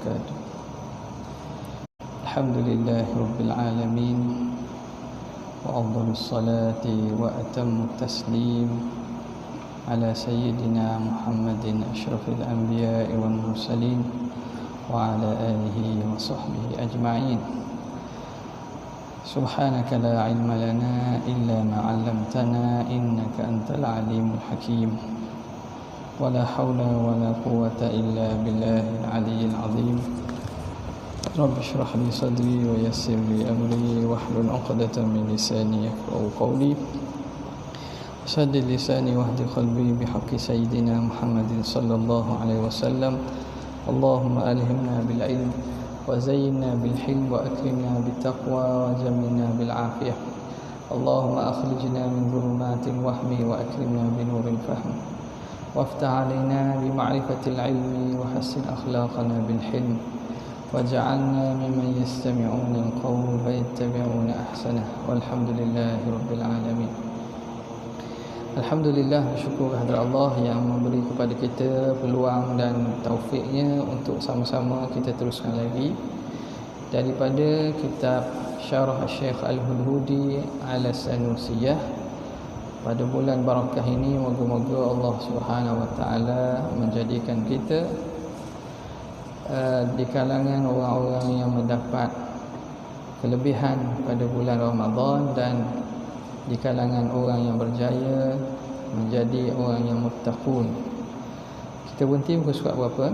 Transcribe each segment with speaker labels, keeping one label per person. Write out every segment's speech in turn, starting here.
Speaker 1: وبركاته. الحمد لله رب العالمين، وأفضل الصلاة وأتم التسليم على سيدنا محمد أشرف الأنبياء والمرسلين وعلى آله وصحبه أجمعين. سبحانك لا علم لنا إلا ما علمتنا إنك أنت العليم الحكيم، ولا حول ولا قوة إلا بالله العلي العظيم. رب اشرح لي صدري ويسر لي أمري واحلل عقدة من لساني يفقهوا قولي، سدد لساني واهد قلبي بحق سيدنا محمد صلى الله عليه وسلم. اللهم ألهمنا بالعلم وزينا بالحلم وأكرمنا بالتقوى وجملنا بالعافية. اللهم أخرجنا من ظلمات الوهم وأكرمنا بنور الفهم، وافتح علينا بمعرفة العلم وحسن أخلاقنا بالحلم، وجعلنا ممن يستمعون القول فيتبعون أحسنه، والحمد لله رب العالمين. Alhamdulillah, bersyukur kehadirat Allah yang memberi kepada kita peluang dan taufiknya untuk sama-sama kita teruskan lagi daripada kitab Syarah Syekh Al-Hudhudi ala Sanusiyah. Pada bulan barakah ini, moga-moga Allah Subhanahu wa taala menjadikan kita di kalangan orang-orang yang mendapat kelebihan pada bulan Ramadan, dan di kalangan orang yang berjaya menjadi orang yang muttaqun. Kita berhenti muka surat berapa?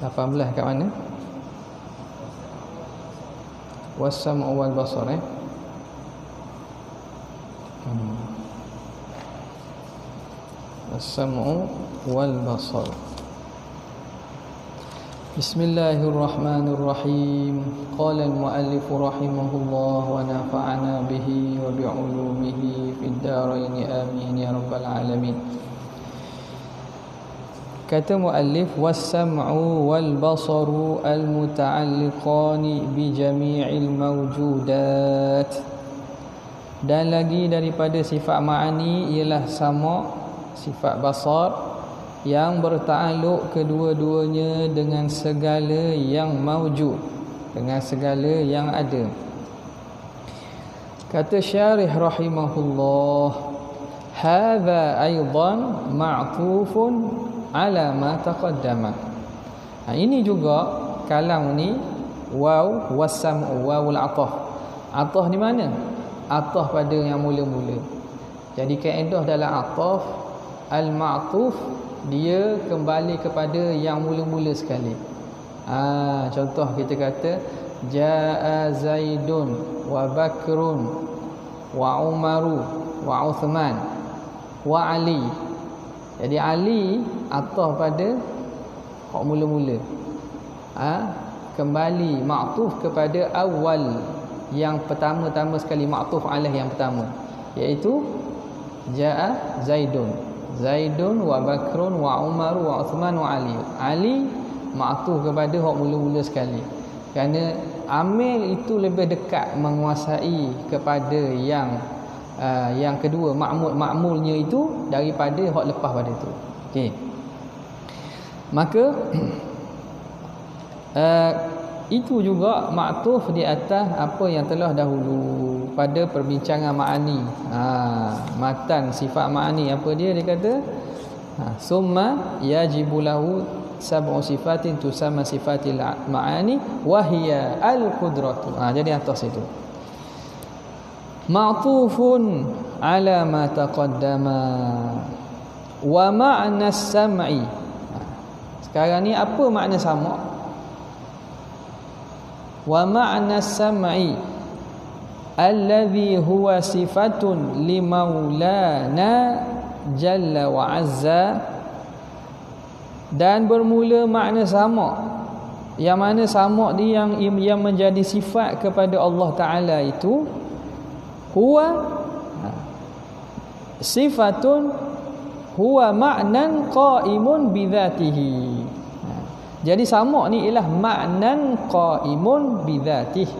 Speaker 1: 18 kat mana? Was-sam'u wal basar, Was-sam'u wal basar. Bismillahirrahmanirrahim. Qala al-muallif rahimahullah wa nafa'ana bihi wa bi'ulumihi fid dharain amin ya rabbal alamin. Kata muallif, was-sam'u wal basaru al-muta'alliqani bi jami'il mawjudat. Dan lagi daripada sifat ma'ani ialah sama' sifat basar yang bertakluk kedua-duanya dengan segala yang mawjud, dengan segala yang ada. Kata syarih rahimahullah, hadza aidan ma'tufun ala ma taqaddama. Ini juga kalam ni waw wasam wawul ataf. Ataf di mana? Ataf pada yang mula-mula. Jadi kaedah dalam ataf, al-ma'tuf dia kembali kepada yang mula-mula sekali. Contoh kita kata jaa Zaidun wa Bakrun wa Umaru wa Uthman wa Ali. Jadi Ali ataf pada hak mula-mula. Kembali ma'tuf kepada awal, yang pertama-tama sekali, ma'tuf alaih yang pertama, iaitu jaa Zaidun wa Bakrun wa Umar wa Uthman wa Ali. Ali ma'tuf kepada hak mula-mula sekali, kerana amil itu lebih dekat menguasai kepada yang kedua, ma'mulnya itu, daripada hak lepas pada itu. Okey. Maka itu juga ma'tuf di atas apa yang telah dahulu pada perbincangan ma'ani. Matan sifat ma'ani apa dia kata? Summa yajibu lahu sab'u sifatin tusamma sifatil ma'ani wa hiya al-qudratu. Jadi atas itu ma'tufun ala ma taqaddama wa ma'na as-sam'i. Sekarang ni apa makna sama'? Wa ma'na as-sam'i alladhi huwa sifatun li maulana jalla wa azza. Dan bermula makna sama', yang mana sama' dia yang menjadi sifat kepada Allah Ta'ala itu huwa sifatun huwa ma'nan qa'imun bidzatihi. Jadi sama' ni ialah ma'nan qa'imun bidzatihi,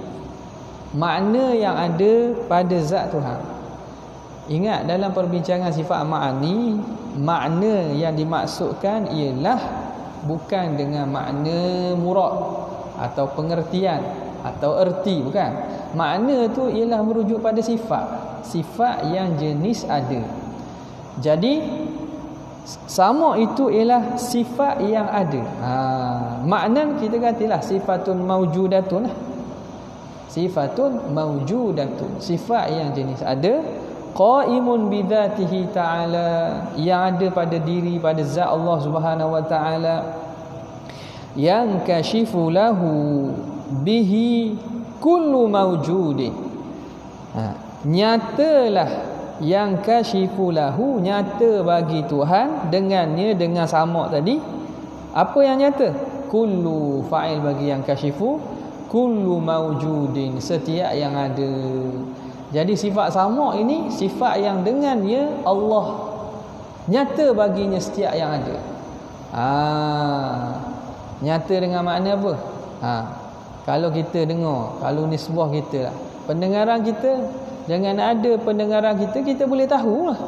Speaker 1: makna yang ada pada zat Tuhan. Ingat, dalam perbincangan sifat ma'ani, makna yang dimaksudkan ialah bukan dengan makna murad atau pengertian atau erti, bukan. Makna tu ialah merujuk pada sifat yang jenis ada. Jadi sama itu ialah sifat yang ada. Makna kita gantilah sifatun maujudatun. Sifatun maujudatun, sifat yang jenis ada, qaimun bidzatihi ta'ala, yang ada pada diri, pada zat Allah Subhanahu wa taala, yang kashifu lahu bihi kullu mawjudin. Nyatalah yang kashifu lahu, nyata bagi Tuhan dengannya, dengan sama tadi. Apa yang nyata? Kullu, fa'il bagi yang kashifu, kullu mawjudin, setiap yang ada. Jadi sifat sama ini sifat yang dengannya Allah nyata baginya setiap yang ada. Nyata dengan makna apa? Kalau kita dengar, kalau nisbah kita lah, pendengaran kita, dengan ada pendengaran kita boleh tahu lah,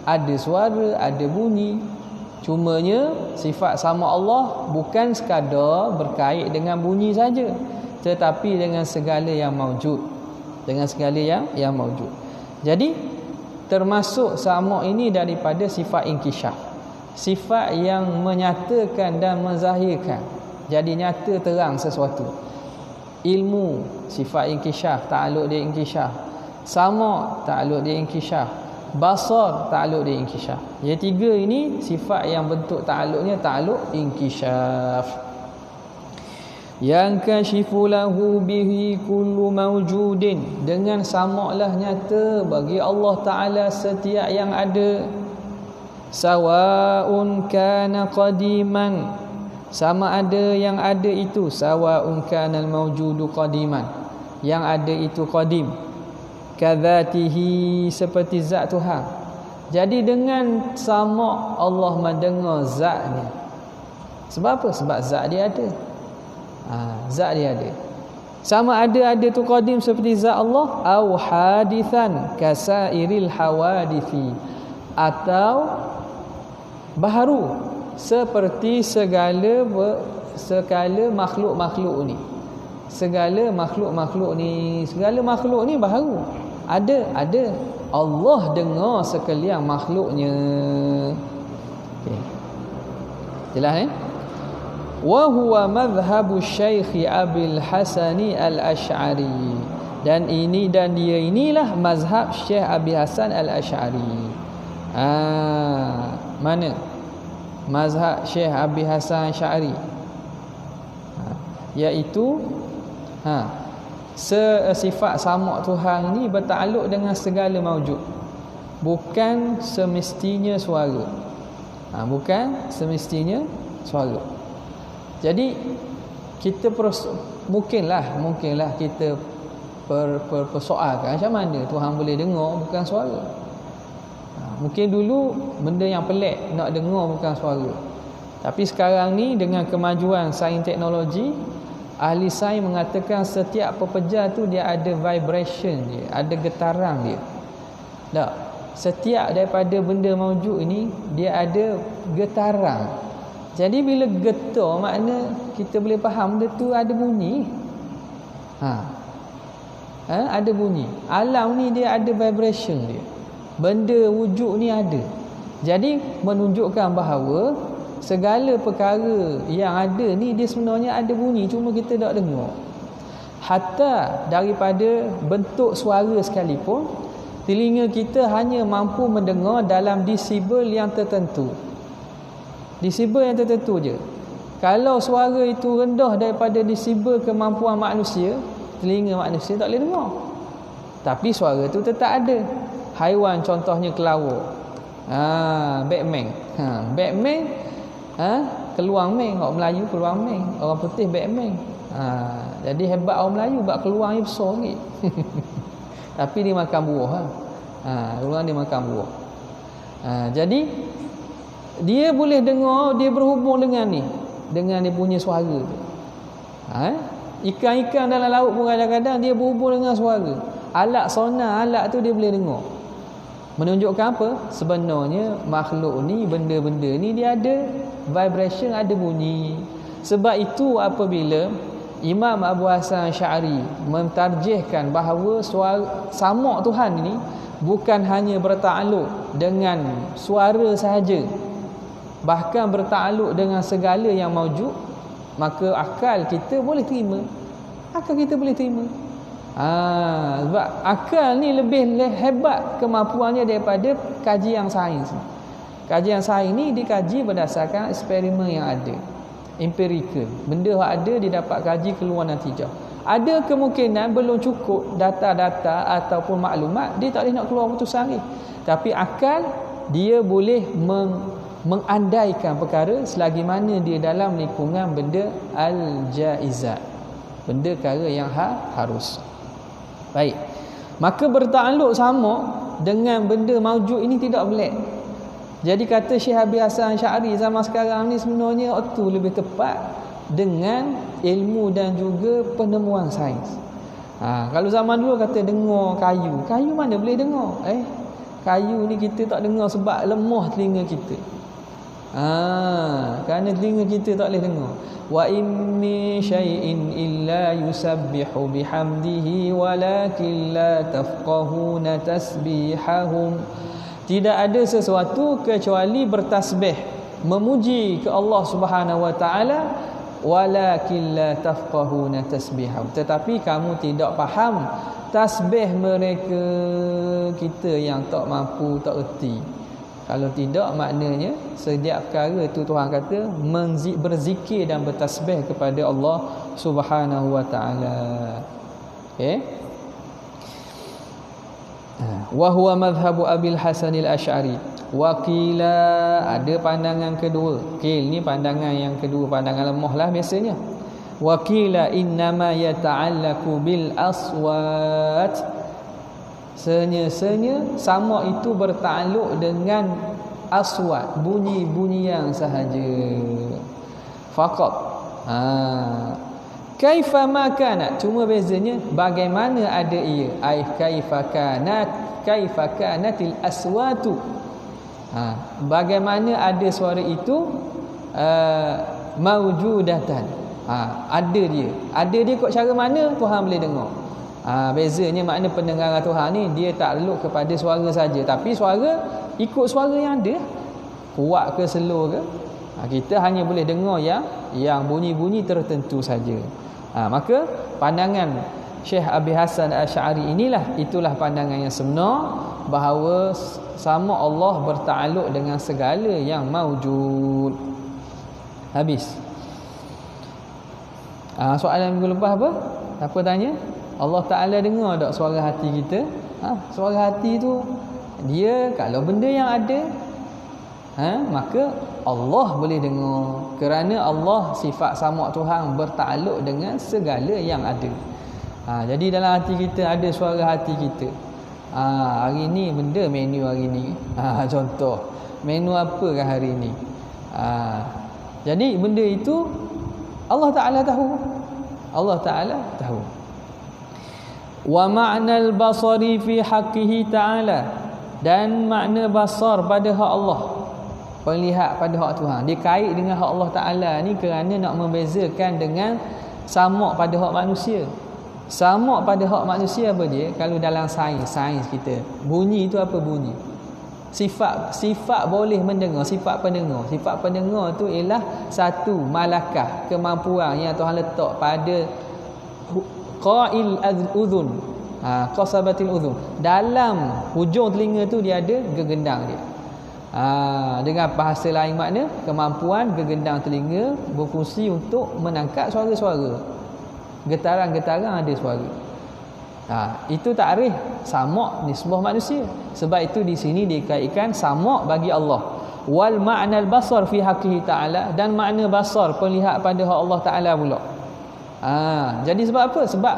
Speaker 1: ada suara, ada bunyi. Cumanya sifat sama Allah bukan sekadar berkait dengan bunyi saja, tetapi dengan segala yang maujud, dengan segala yang maujud. Jadi termasuk sama ini daripada sifat inkishaf, sifat yang menyatakan dan menzahirkan. Jadi nyata, terang sesuatu. Ilmu, sifat inkishaf, ta'alluq dia inkishaf. Sama, ta'alluq dia inkishaf. Basar, ta'alluq dia inkishaf. Yang tiga ini sifat yang bentuk ta'alluqnya ta'alluq inkishaf. Yang kashifu lahu bihi kullu mawjudin, dengan samalah nyata bagi Allah Ta'ala setiap yang ada. Sawa'un kana qadiman, sama ada yang ada itu. Sawa'un kana al-mawjudu qadiman, yang ada itu qadim. Kadzatihi, seperti zat Tuhan. Jadi dengan sama Allah mendengar zatnya. Sebab apa? Sebab zat dia ada. Zat dia ada. Sama ada tu qadim seperti zat Allah, au hadithan kasairil hawadithi, atau baharu seperti segala makhluk-makhluk ni. Segala makhluk ni baharu. Ada. Allah dengar sekalian makhluknya. Okay. Jelas wa huwa madhhabu Syekh Abil Hasani Al-Asy'ari, dan dia inilah mazhab Syekh Abi Hasan Al-Asy'ari. Mana mazhab Syekh Abi Hasan Asy'ari? Iaitu sifat sama Tuhan ni bertakluk dengan segala maujud, bukan semestinya suara. Bukan semestinya suara. Jadi kita mungkinlah kita persoalkan macam mana Tuhan boleh dengar bukan suara. Mungkin dulu benda yang pelik nak dengar bukan suara. Tapi sekarang ni dengan kemajuan sains teknologi, ahli sains mengatakan setiap pepejar tu dia ada vibration dia, ada getaran dia. Tak, setiap daripada benda maujud ini dia ada getaran. Jadi bila getar, makna kita boleh faham benda tu ada bunyi. Ada bunyi. Alam ni dia ada vibration dia. Benda wujud ni ada. Jadi menunjukkan bahawa segala perkara yang ada ni dia sebenarnya ada bunyi, cuma kita tak dengar. Hatta daripada bentuk suara sekalipun, telinga kita hanya mampu mendengar dalam desibel yang tertentu. Desibel yang tertentu je. Kalau suara itu rendah daripada desibel kemampuan manusia, telinga manusia tak boleh dengar. Tapi suara itu tetap ada. Haiwan contohnya kelawar. Batman. Batman keluang meng. Orang Melayu keluang meng, orang putih Batman. Jadi hebat orang Melayu sebab keluangnya besar sikit. Tapi dia makan buah. Keluang dia makan buah. Jadi dia boleh dengar, dia berhubung dengan ni, dengan dia punya suara tu. Ikan-ikan dalam laut pun kadang-kadang dia berhubung dengan suara. Alat sonar, alat tu dia boleh dengar. Menunjukkan apa? Sebenarnya makhluk ni, benda-benda ni dia ada vibration, ada bunyi. Sebab itu apabila Imam Abu Hasan Asy'ari mentarjihkan bahawa sama' Tuhan ini bukan hanya bertakluk dengan suara sahaja, bahkan bertakluk dengan segala yang maujud, maka akal kita boleh terima. Akal kita boleh terima. Sebab akal ni lebih hebat kemampuannya daripada kajian sains. Kajian sains ni dikaji berdasarkan eksperimen yang ada, empirical. Benda yang ada didapat kaji, keluar natijah. Ada kemungkinan belum cukup data-data ataupun maklumat, dia tak boleh nak keluar putusan ni. Tapi akal dia boleh mengandaikan perkara selagi mana dia dalam lingkungan benda al-jaizat, benda perkara yang harus. Baik. Maka bertakluk sama dengan benda maujud ini tidak boleh. Jadi kata Syekh Abi Hasan Asy'ari, zaman sekarang ni sebenarnya itu lebih tepat dengan ilmu dan juga penemuan sains. Kalau zaman dulu kata dengar kayu. Kayu mana boleh dengar? Kayu ni kita tak dengar sebab lemah telinga kita. Kerana telinga kita tak boleh dengar. Wa in min syai'in illa yusabbihu bihamdihi walakin la tafqahuna tasbihahum. Tidak ada sesuatu kecuali bertasbih, memuji ke Allah Subhanahu wa taala, walakin la tafqahuna tasbihahum. Tetapi kamu tidak faham tasbih mereka. Kita yang tak mampu, tak erti. Kalau tidak, maknanya setiap perkara tu Tuhan kata berzikir dan bertasbih kepada Allah Subhanahu wa taala. Okey. Wa huwa madhhabu Abil Hasan al-Asy'ari. Wa qila, ada pandangan kedua. Qil ni pandangan yang kedua, pandangan lemah lah biasanya. Wa qila innama yata'allaqu bil aswat. Senya-senya sama itu bertakluk dengan aswat, bunyi-bunyian sahaja. Faqat. Kaifa ma kanat, cuma bezanya bagaimana ada ia. Ai kaifa kanatil aswatu. Bagaimana ada suara itu maujudatan. Ada dia kok cara mana Tuhan boleh dengar. Bezanya makna pendengaran Tuhan ni dia takluk kepada suara saja, tapi suara ikut suara yang ada, kuat ke slow ke. Kita hanya boleh dengar yang bunyi-bunyi tertentu saja. Maka pandangan Syekh Abi Hasan Asy'ari itulah pandangan yang sebenar, bahawa sama Allah bertakluk dengan segala yang maujud. Habis. Soalan minggu lepas apa tanya? Allah Ta'ala dengar tak suara hati kita? Suara hati tu dia kalau benda yang ada, maka Allah boleh dengar. Kerana Allah sifat sama Tuhan bertakluk dengan segala yang ada. Jadi dalam hati kita ada suara hati kita. Hari ni benda menu hari ni. Contoh, menu apa kan hari ni? Jadi benda itu Allah Ta'ala tahu. Allah Ta'ala tahu. Wa ma'nal basari fi haqqihi ta'ala, dan makna basar pada hak Allah, penglihat pada hak Tuhan, dia kait dengan hak Allah Ta'ala ni kerana nak membezakan dengan sama' pada hak manusia. Sama' pada hak manusia apa dia? Kalau dalam sains kita, bunyi itu apa bunyi? Sifat boleh mendengar, sifat pendengar. Sifat pendengar tu ialah satu malakah, kemampuan yang Tuhan letak pada qail al-udhun, qasabatil udhun. Dalam hujung telinga tu dia ada gegendang dia. Dengan bahasa lain makna kemampuan gegendang telinga berfungsi untuk menangkap suara-suara. Getaran-getaran ada suara. Itu takrif sama' nisbah manusia. Sebab itu di sini dikaitkan sama' bagi Allah. Wal ma'nal basar fi haqqihi ta'ala, dan makna basar penglihat pada hak Allah Ta'ala pula. Jadi sebab apa? Sebab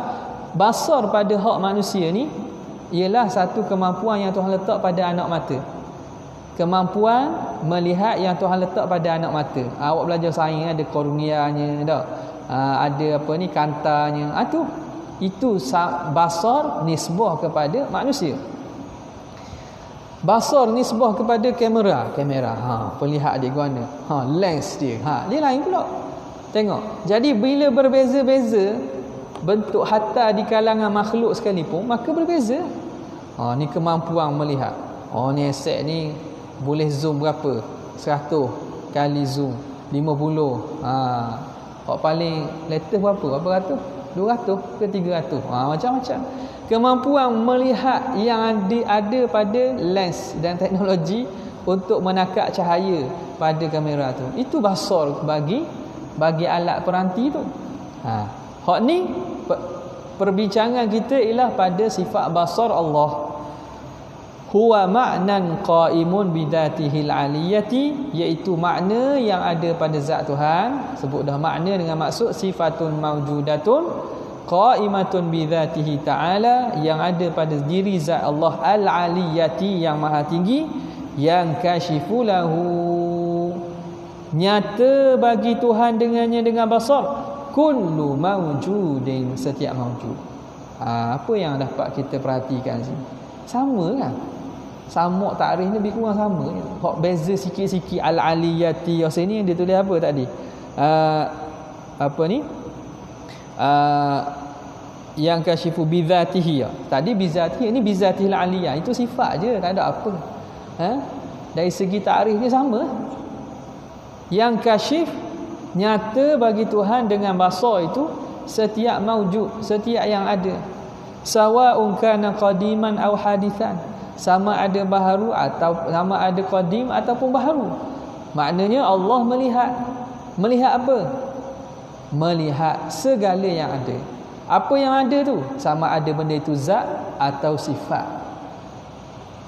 Speaker 1: basar pada hak manusia ni ialah satu kemampuan yang Tuhan letak pada anak mata. Kemampuan melihat yang Tuhan letak pada anak mata. Awak belajar sains ada korneanya tak? Ada apa ni, kantanya. Itu basar nisbah kepada manusia. Basar nisbah kepada kamera. Pelihat dia guna. Lens dia. Dia lain pula. Tengok. Jadi bila berbeza-beza bentuk hatta di kalangan makhluk sekalipun, maka berbeza. Ni kemampuan melihat. Ni headset ni boleh zoom berapa? 100 kali zoom 50. Hak paling latest berapa ratus? 200 ke 300. Macam-macam. Kemampuan melihat yang ada pada lens dan teknologi untuk menangkap cahaya pada kamera tu. Itu basar bagi alat peranti tu. Hak ni perbincangan kita ialah pada sifat basar Allah. Huwa ma'nan qa'imun bidzatihil aliyati, iaitu makna yang ada pada zat Tuhan. Sebut dah makna dengan maksud sifatun mawjudatun qa'imatun bidzatihi ta'ala, yang ada pada diri zat Allah al-aliyati, yang maha tinggi, yang kasyifu lahu, nyata bagi Tuhan dengannya dengan basar, kullu mawjudin, setiap mawjud. Apa yang dapat kita perhatikan sini? Sama kan? Sama takrif ni lebih kurang sama. Hak beza sikit-sikit al-aliyati. Sini yang dia tulis apa tadi? Apa ni? Yang kasyifu bidzatihi. Tadi bidzatihi, ni bidzatihil aliyah. Itu sifat je, tak ada apa. Dari segi takrif dia sama. Yang kasyif, nyata bagi Tuhan dengan basar itu setiap maujud, setiap yang ada. Sawa'un kana qadiman aw hadithan, sama ada baharu atau sama ada qadim ataupun baharu. Maknanya Allah melihat apa? Melihat segala yang ada. Apa yang ada tu? Sama ada benda itu zat atau sifat.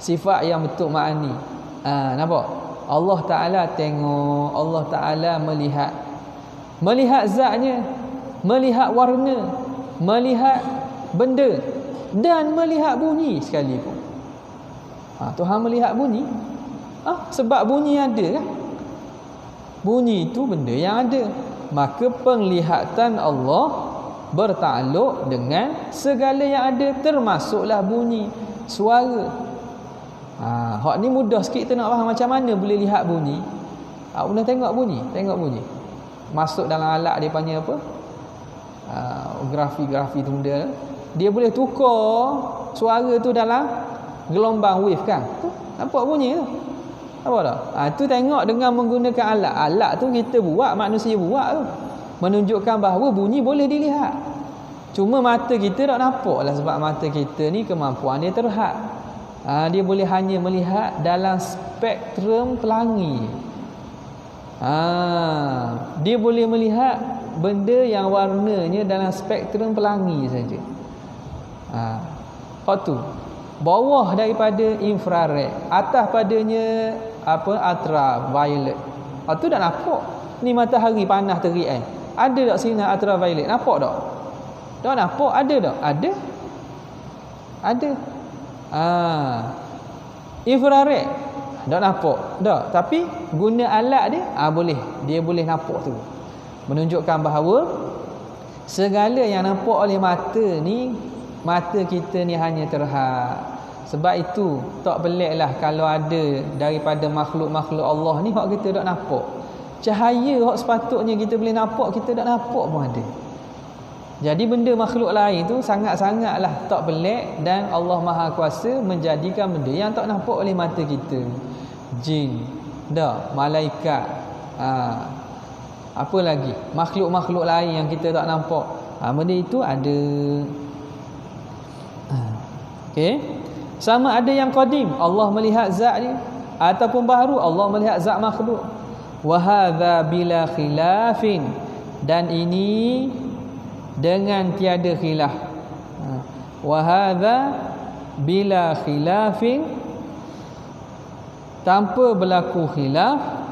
Speaker 1: Sifat yang bentuk ma'ani. Nampak? Allah Ta'ala tengok, Allah Ta'ala melihat. Melihat zatnya, melihat warna, melihat benda, dan melihat bunyi sekalipun. Tuhan melihat bunyi. Sebab bunyi ada kan? Bunyi itu benda yang ada. Maka penglihatan Allah bertakluk dengan segala yang ada, termasuklah bunyi, suara. Hak ni mudah sikit kita nak faham macam mana boleh lihat bunyi. Pernah tengok bunyi? Tengok bunyi. Masuk dalam alat dia panggil apa? Grafi tu benda. Dia boleh tukar suara tu dalam gelombang wave kan? Nampak bunyi tu? Nampak tak? Itu tengok dengan menggunakan alat. Alat tu kita buat, manusia buat tu. Menunjukkan bahawa bunyi boleh dilihat. Cuma mata kita tak nampak lah, sebab mata kita ni kemampuan dia terhad. Dia boleh hanya melihat dalam spektrum pelangi. Dia boleh melihat benda yang warnanya dalam spektrum pelangi saja. Hak tu bawah daripada infrared, atas padanya ultraviolet. Tu dah nampak. Ni matahari panas terik Ada tak sinar ultraviolet? Nampak tak? Tak nampak? Ada tak? Ada. Infrared tak nampak. Tak. Tapi guna alat dia boleh. Dia boleh nampak tu. Menunjukkan bahawa segala yang nampak oleh mata ni, mata kita ni hanya terhad. Sebab itu tak peliklah kalau ada daripada makhluk-makhluk Allah ni hak kita tak nampak. Cahaya hak sepatutnya kita boleh nampak, kita tak nampak pun ada. Jadi benda makhluk lain tu sangat-sangatlah tak pelik, dan Allah Maha Kuasa menjadikan benda yang tak nampak oleh mata kita. Jin, malaikat, apa lagi? Makhluk-makhluk lain yang kita tak nampak. Benda itu ada. Okey. Sama ada yang qadim, Allah melihat zat dia, ataupun baharu, Allah melihat zat makhluk. Wa hadza bila khilafin, dan ini dengan tiada khilaf. Wa hadza bila khilafin, tanpa berlaku khilaf.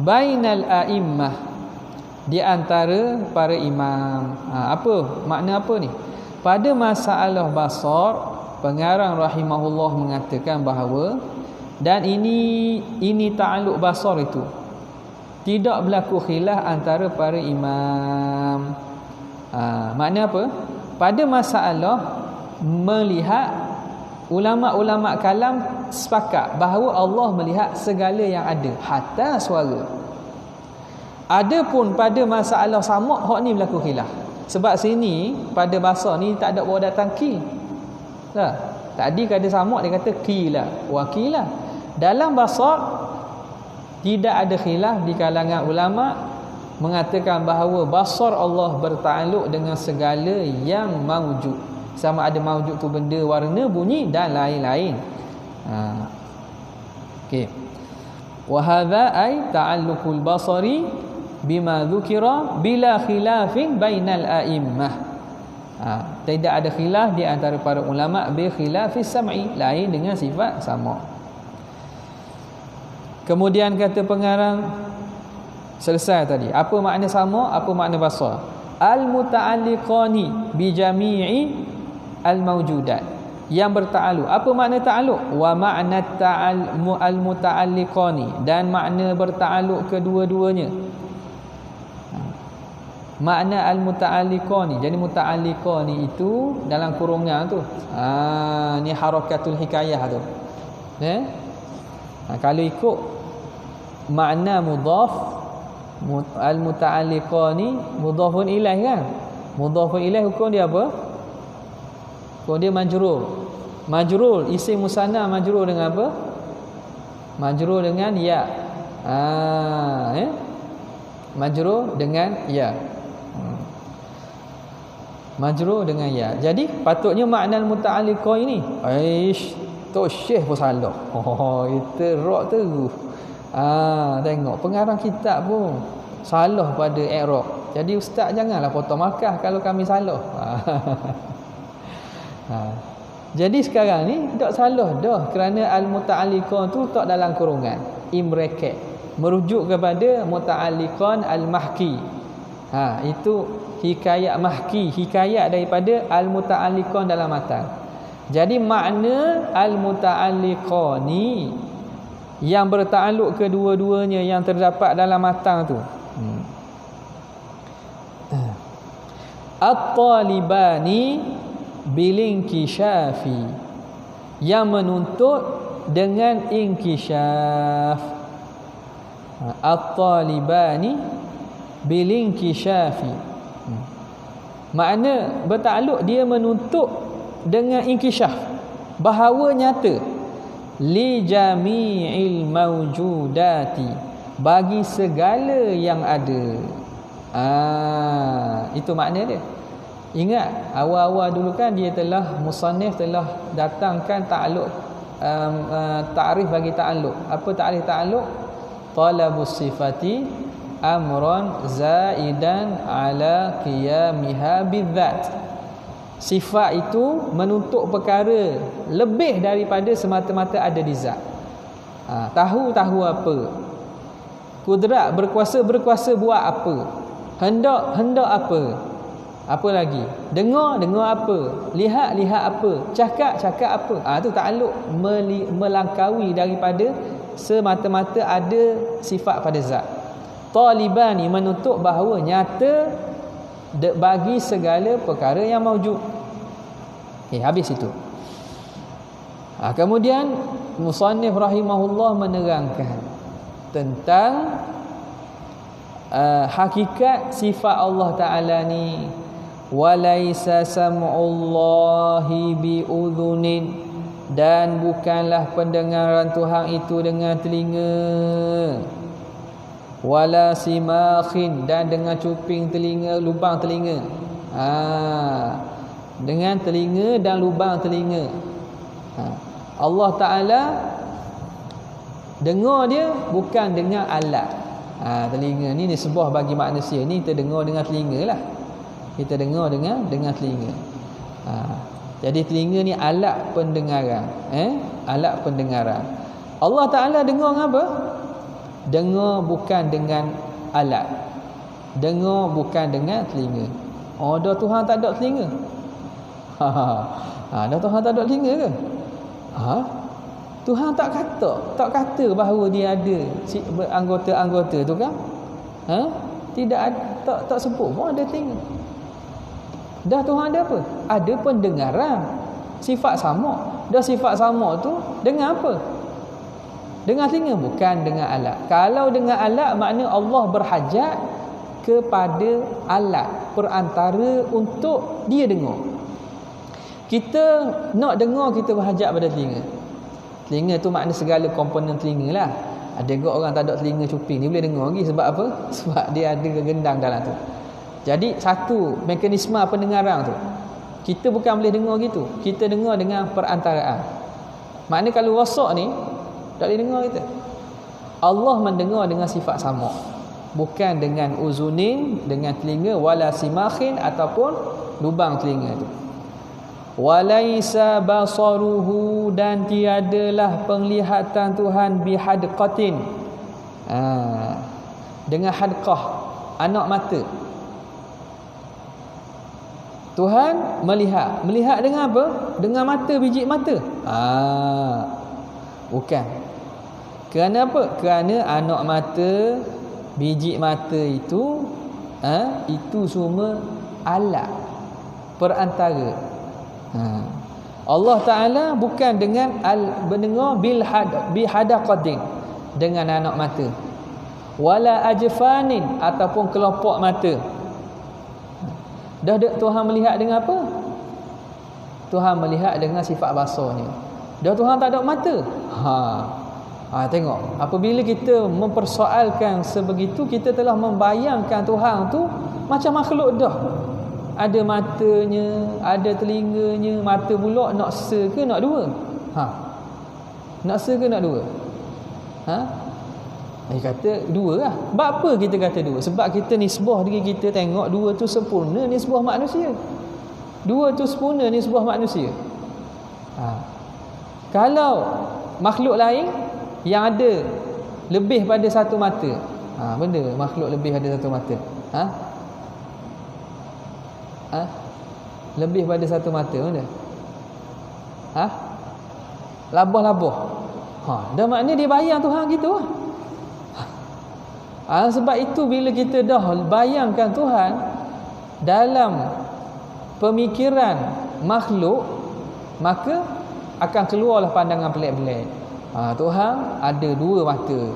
Speaker 1: Bainal a'immah, di antara para imam. Apa makna apa ni? Pada masalah basar, pengarang rahimahullah mengatakan bahawa, dan ini ta'alluq basar itu, tidak berlaku khilaf antara para imam. Makna apa? pada masalah melihat, ulama-ulama kalam sepakat bahawa Allah melihat segala yang ada, hatta suara. Adapun pada masalah sama', hak ni berlaku khilaf. Sebab sini pada bahasa ni tak ada bawa datang ki. Lah, tadi kada sama' dia kata qila wa qila. Dalam bahasa tidak ada khilaf di kalangan ulama mengatakan bahawa basar Allah bertakluk dengan segala yang maujud. Sama ada maujud tu benda, warna, bunyi dan lain-lain. Okey. Wa hadza ay ta'alluqul basari bima dzukira bila khilafin bainal a'immah. Tidak ada khilaf di antara para ulama bi khilafis sam'i, lain dengan sifat sama'. Kemudian kata pengarang, selesai tadi. Apa makna sama? Apa makna basar? Al-muta'alliqani bi jami'i al-mawjudat. Yang berta'alluq. Apa makna ta'alluq? Wa ma'na al-muta'alliqani, dan makna berta'alluq kedua-duanya. Makna al-muta'alliqani. Jadi muta'alliqani itu dalam kurungan tu. Ni harakatul hikayah tu. Kalau ikut makna mudhaf, al-muta'alliqani mudhafun ilaih kan. Mudhafun ilaih hukum dia apa? Hukum dia majrur. Majrur, isim musanna majrur dengan apa? Majrur dengan ya. Majrur dengan ya. Majrur dengan ya. Jadi patutnya makna al-muta'alliqah ini, tu syekh pun salah. Itu rok terus. Tengok pengarang kitab pun salah pada i'rab. Jadi ustaz janganlah potong markah kalau kami salah. Jadi sekarang ni tak salah dah, kerana al-muta'alliqan tu tak dalam kurungan, imrakat, merujuk kepada muta'alliqan al-mahki. Itu hikayat mahki, hikayat daripada al-muta'alliqan dalam matan. Jadi makna al-muta'alliqani yang bertakluk kedua-duanya yang terdapat dalam matan tu. At-talibani bilinkishafi, yang menuntut dengan inkishaf. At-talibani bilinkishafi, makna bertakluk dia menuntut dengan inkishaf, bahawa nyata li jami'il mawjudati, bagi segala yang ada. Itu makna dia. Ingat awal-awal dulu kan dia telah musannif telah datangkan ta'alluq, ta'rif bagi ta'alluq. Apa ta'rif ta'alluq? Talabus sifati amran zaidan ala qiyamiha bidzat. Sifat itu menuntut perkara lebih daripada semata-mata ada di zat. Tahu apa, kudrat berkuasa buat apa, hendak apa lagi, dengar apa, lihat apa, cakap apa. Itu ta'alluq melangkaui daripada semata-mata ada sifat pada zat. Talibani menuntut bahawa nyata bagi segala perkara yang maujud. Habis itu. Kemudian musannif rahimahullah menerangkan tentang hakikat sifat Allah Ta'ala ni. Walaisa sam'ullahi bi'udhunin, dan bukanlah pendengaran Tuhan itu dengan telinga. Wala simakhin, dan dengan cuping telinga, lubang telinga. Dengan telinga dan lubang telinga. Allah Ta'ala dengar dia bukan dengan alat. Telinga ni sebuah bagi manusia ni, kita dengar dengan telinga lah. Kita dengar dengan telinga. Jadi telinga ni alat pendengaran. Alat pendengaran. Allah Ta'ala dengar dengan apa? Dengar bukan dengan alat. Dengar bukan dengan telinga. Dah Tuhan tak ada telinga? Dah Tuhan tak ada telinga ke? Tuhan tak kata bahawa dia ada anggota-anggota tu kan? Tidak, tak sebut pun ada telinga. Dah Tuhan ada apa? Ada pendengaran. Sifat sama. Dah sifat sama tu dengan apa? Dengan telinga, bukan dengan alat. Kalau dengan alat, makna Allah berhajat kepada alat perantara untuk dia dengar. Kita nak dengar, kita berhajat pada telinga. Telinga tu makna segala komponen telinga lah. Ada juga orang tak ada telinga cuping, dia boleh dengar lagi. Sebab apa? Sebab dia ada gendang dalam tu. Jadi satu mekanisme pendengaran tu, kita bukan boleh dengar gitu. Kita dengar dengan perantaraan. Makna kalau rosak ni tak boleh dengar kita. Allah mendengar dengan sifat sama, bukan dengan uzunin, dengan telinga, wala simakhin, ataupun lubang telinga tu. Walaisa basaruhu, dan tiadalah penglihatan Tuhan bihadqatin, dengan hadqah, anak mata. Tuhan melihat. Melihat dengan apa? Dengan mata, biji mata. Bukan. Kerana apa? Kerana anak mata, biji mata itu semua alat perantara. Allah Ta'ala bukan dengan mendengar bihadaqatin, dengan anak mata, wala ajfanin, ataupun kelopak mata. Dah Tuhan melihat dengan apa? Tuhan melihat dengan sifat basarnya. Dah Tuhan tak ada mata. Tengok, apabila kita mempersoalkan sebegitu, kita telah membayangkan Tuhan tu macam makhluk dah. Ada matanya, ada telinganya, mata pula nak se ke nak dua? Nak se ke nak dua? Dia kata dua lah. Sebab apa kita kata dua? Sebab kita nisbah diri kita, tengok dua tu sempurna nisbah manusia. Dua tu sempurna nisbah manusia. Kalau makhluk lain yang ada lebih pada satu mata, benda makhluk lebih ada satu mata, lebih pada satu mata mana? Labah-labah. Dah makna dia bayang Tuhan gitu lah. Sebab itu bila kita dah bayangkan Tuhan dalam pemikiran makhluk, maka akan keluarlah pandangan pelik-pelik. Tuhan ada dua mata.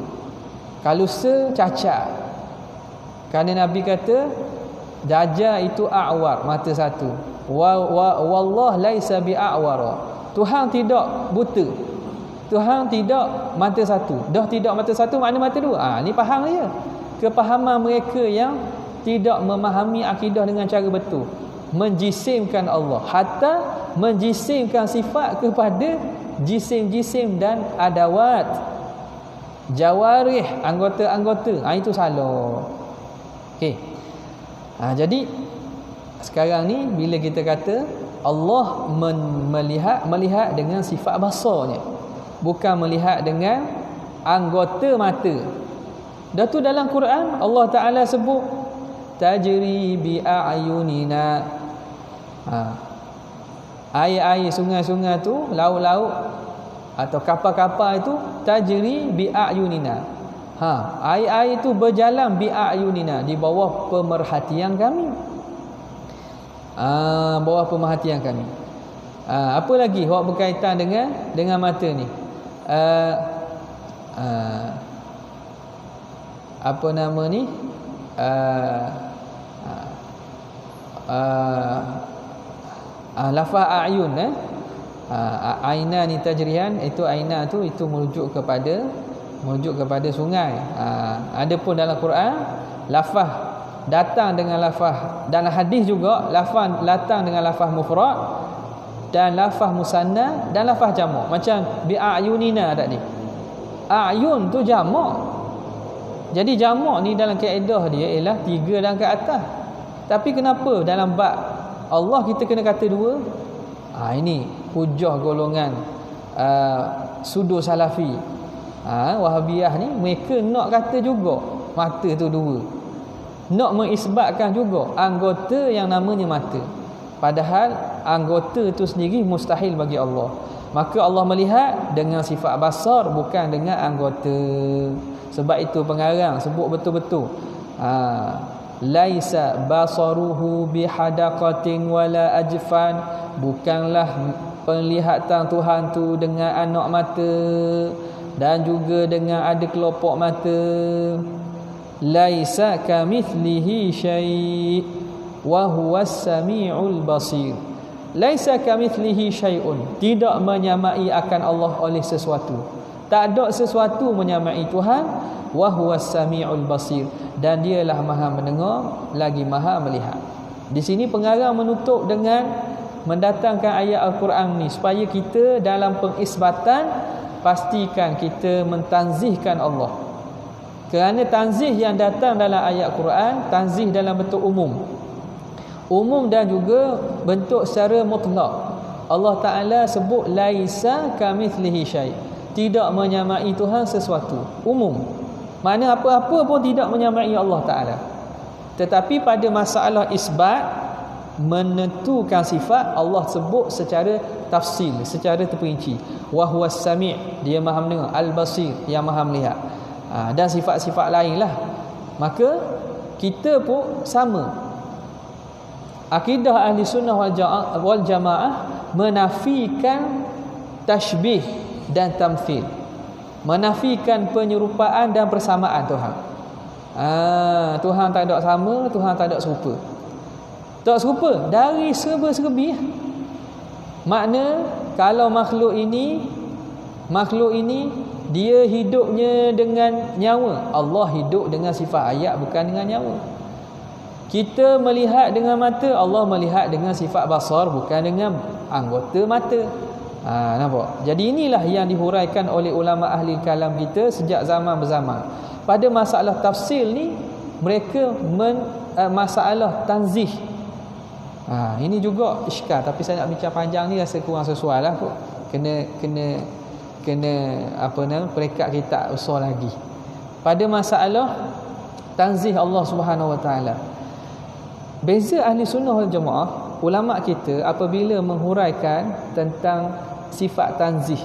Speaker 1: Kalau cacat. Kerana Nabi kata Dajjal itu a'war, mata satu. Wallah laisa bi'a'wara. Tuhan tidak buta. Tuhan tidak mata satu. Dah tidak mata satu, makna mata dua. Ni faham dia. Kepahaman mereka yang tidak memahami akidah dengan cara betul, menjisimkan Allah, hatta menjisimkan sifat kepada jisim-jisim dan adawat, jawarih, anggota-anggota. Itu salah. Okey. Jadi sekarang ni bila kita kata Allah melihat dengan sifat basarnya, bukan melihat dengan anggota mata. Dah tu dalam Quran Allah Ta'ala sebut tajri bi a'yunina. Air-air sungai-sungai tu, laut-laut atau kapal-kapal itu tajri bi a'yunina. Air-air itu berjalan bi a'yunina, di bawah pemerhatian kami. Bawah pemerhatian kami. Apa lagi hak berkaitan dengan mata ni? Apa nama ni? Lafaz a'yun, aina ni tajrihan, itu aina tu itu merujuk kepada sungai. Adapun dalam Quran lafaz datang dengan lafaz, dalam hadis juga lafaz datang dengan lafaz mufrad dan lafaz musanna dan lafaz jamak. Macam bi'ayunina tadi, a'yun tu jamak. Jadi jamak ni dalam kaedah dia ialah 3 dan ke atas. Tapi kenapa dalam bab Allah kita kena kata 2? Ini hujah golongan sudur salafi, Wahabiyah ni. Mereka nak kata juga mata tu 2, nak mengisbatkan juga anggota yang namanya mata, padahal anggota tu sendiri mustahil bagi Allah. Maka Allah melihat dengan sifat basar, bukan dengan anggota. Sebab itu pengarang sebut betul-betul laisa basaruhu bihadaqatin wala ajfan, bukanlah penglihatan Tuhan tu dengan anak mata dan juga dengan ada kelopak mata. Laisa kamithlihi syai' wa huwas samiul basir. Laisa kamithlihi syai'un, tidak menyamai akan Allah oleh sesuatu. Tak ada sesuatu menyamai Tuhan. Wa huwas samiul basir, dan dialah Maha mendengar lagi Maha melihat. Di sini pengarang menutup dengan mendatangkan ayat Al-Quran ni supaya kita dalam pengisbatan pastikan kita mentanzihkan Allah. Kerana tanzih yang datang dalam ayat Quran, tanzih dalam bentuk umum dan juga bentuk secara mutlak. Allah Ta'ala sebut laisa kamithlihi syai', tidak menyamai Tuhan sesuatu, umum. Mana apa-apa pun tidak menyamai Allah Ta'ala. Tetapi pada masalah isbat, menentukan sifat, Allah sebut secara tafsil, secara terperinci. Wa huwas sami', dia Maha mendengar, al-basir, yang Maha melihat. Dan sifat-sifat lainlah. Maka kita pun sama. Akidah ahli sunnah wal jamaah menafikan tashbih dan tamthil, menafikan penyerupaan dan persamaan Tuhan. Tuhan tak ada sama, Tuhan tak ada serupa. Tak serupa dari serba-serbi. Makna kalau makhluk ini dia hidupnya dengan nyawa, Allah hidup dengan sifat hayat, bukan dengan nyawa. Kita melihat dengan mata, Allah melihat dengan sifat basar, bukan dengan anggota mata. Nampak? Jadi inilah yang dihuraikan oleh ulama ahli kalam kita sejak zaman berzaman. Pada masalah tafsil ni, mereka masalah tanzih. Ini juga iskal, tapi saya nak bincang panjang ni rasa kurang sesuai lah kot. Kena apa nama, perekat kita usul lagi. Pada masalah tanzih Allah Subhanahu Wa Taala, beza ahli sunnah wal jamaah, ulama kita apabila menghuraikan tentang sifat tanzih,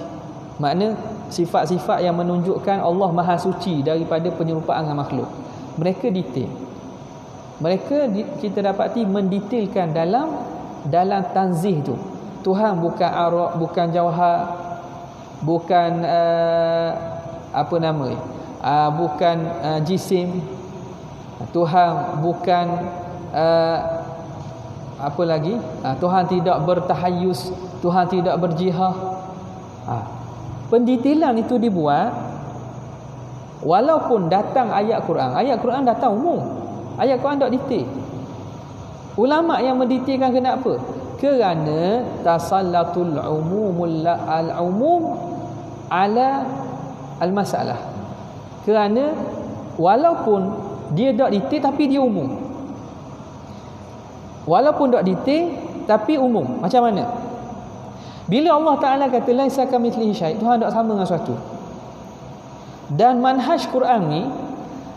Speaker 1: makna sifat-sifat yang menunjukkan Allah Maha Suci daripada penyerupaan dengan makhluk, mereka detail. Mereka kita dapati mendetailkan dalam tanzih tu. Tuhan bukan araq, bukan jauhar, bukan bukan jisim. Tuhan bukan apa lagi? Tuhan tidak bertahayus, Tuhan tidak berjihah. Pendetailan itu dibuat walaupun datang ayat Quran datang umum. Ayat Quran tak detail. Ulama yang mendetailkan kenapa? Kerana tasallatul umum ala al-masalah. Kerana walaupun dia tak detail tapi dia umum. Walaupun tak detail tapi umum. Macam mana? Bila Allah Ta'ala kata laisa kamitslihi syai', Tuhan tak sama dengan sesuatu. Dan manhaj Quran ni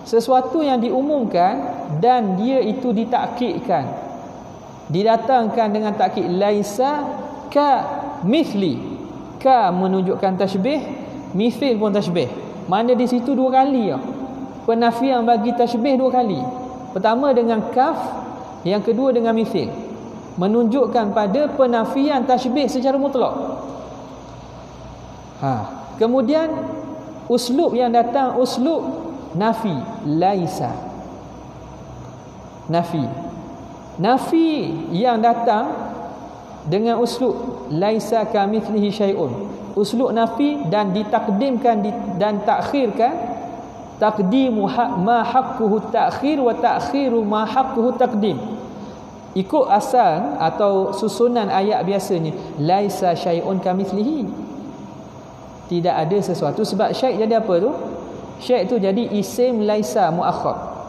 Speaker 1: sesuatu yang diumumkan dan dia itu ditakkidkan, didatangkan dengan takkid laisa ka mithli. Ka menunjukkan tashbih, mithil pun tashbih. Mana di situ dua kali ya. Penafian bagi tashbih dua kali. Pertama dengan kaf, yang kedua dengan mithil. Menunjukkan pada penafian tashbih secara mutlak. Kemudian uslub yang datang uslub nafi, laisa. Nafi yang datang dengan uslub laisa kamitslihi syai'un. Uslub nafi dan ditakdimkan dan takhirkan. Taqdimu ma haqquhu ta'khir wa ta'khiru ma haqquhu taqdim. Ikut asal atau susunan ayat biasanya laisa syai'un kamitslihi. Tidak ada sesuatu, sebab syai' jadi apa tu? Syai' tu jadi isim laisa muakhar.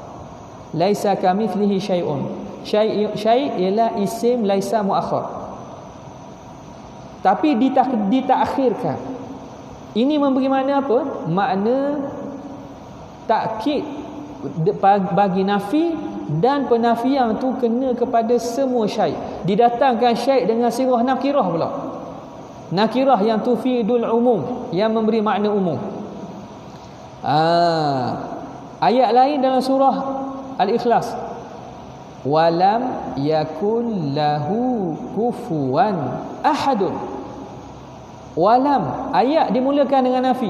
Speaker 1: Laisa kamitslihi syai'un. Syai' ialah isim laisa muakhar. Tapi ditakhirkan. Ini memberi makna apa? Makna takkid bagi nafi, dan penafian tu kena kepada semua syai'. Didatangkan syai' dengan sirah nakirah pula. Nakirah yang tufidul umum, yang memberi makna umum. Ayat lain dalam surah Al-Ikhlas, walam yakun lahu kufuwan ahadun. Walam, ayat dimulakan dengan nafi.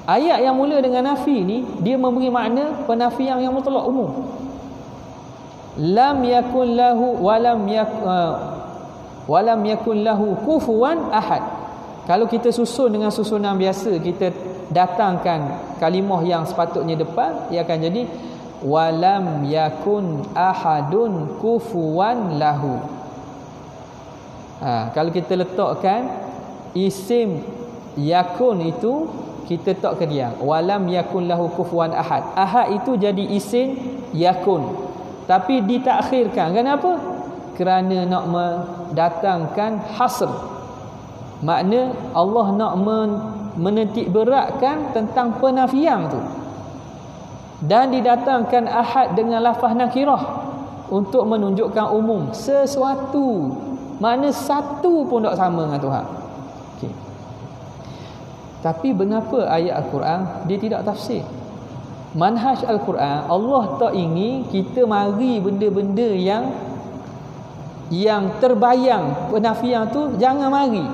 Speaker 1: Ayat yang mula dengan nafi ni dia memberi makna penafian yang mutlak umum. Lam yakun lahu walam yakun lahu kufuwan ahad. Kalau kita susun dengan susunan biasa, kita datangkan kalimah yang sepatutnya depan, ia akan jadi walam yakun ahadun kufuwan lahu. Kalau kita letakkan isim yakun itu, kita letak ke dia walam yakun lahu kufuwan ahad. Ahad itu jadi isim yakun, tapi ditakhirkan. Kenapa? Kerana nak mendatangkan hasr. Makna Allah nak menitik beratkan tentang penafian tu, dan didatangkan ahad dengan lafaz nakirah untuk menunjukkan umum sesuatu. Makna satu pun tak sama dengan Tuhan. Okay. Tapi kenapa ayat Al-Quran dia tidak tafsir? Manhaj Al-Quran, Allah tak ingin kita mari benda-benda yang terbayang penafian tu, jangan mari.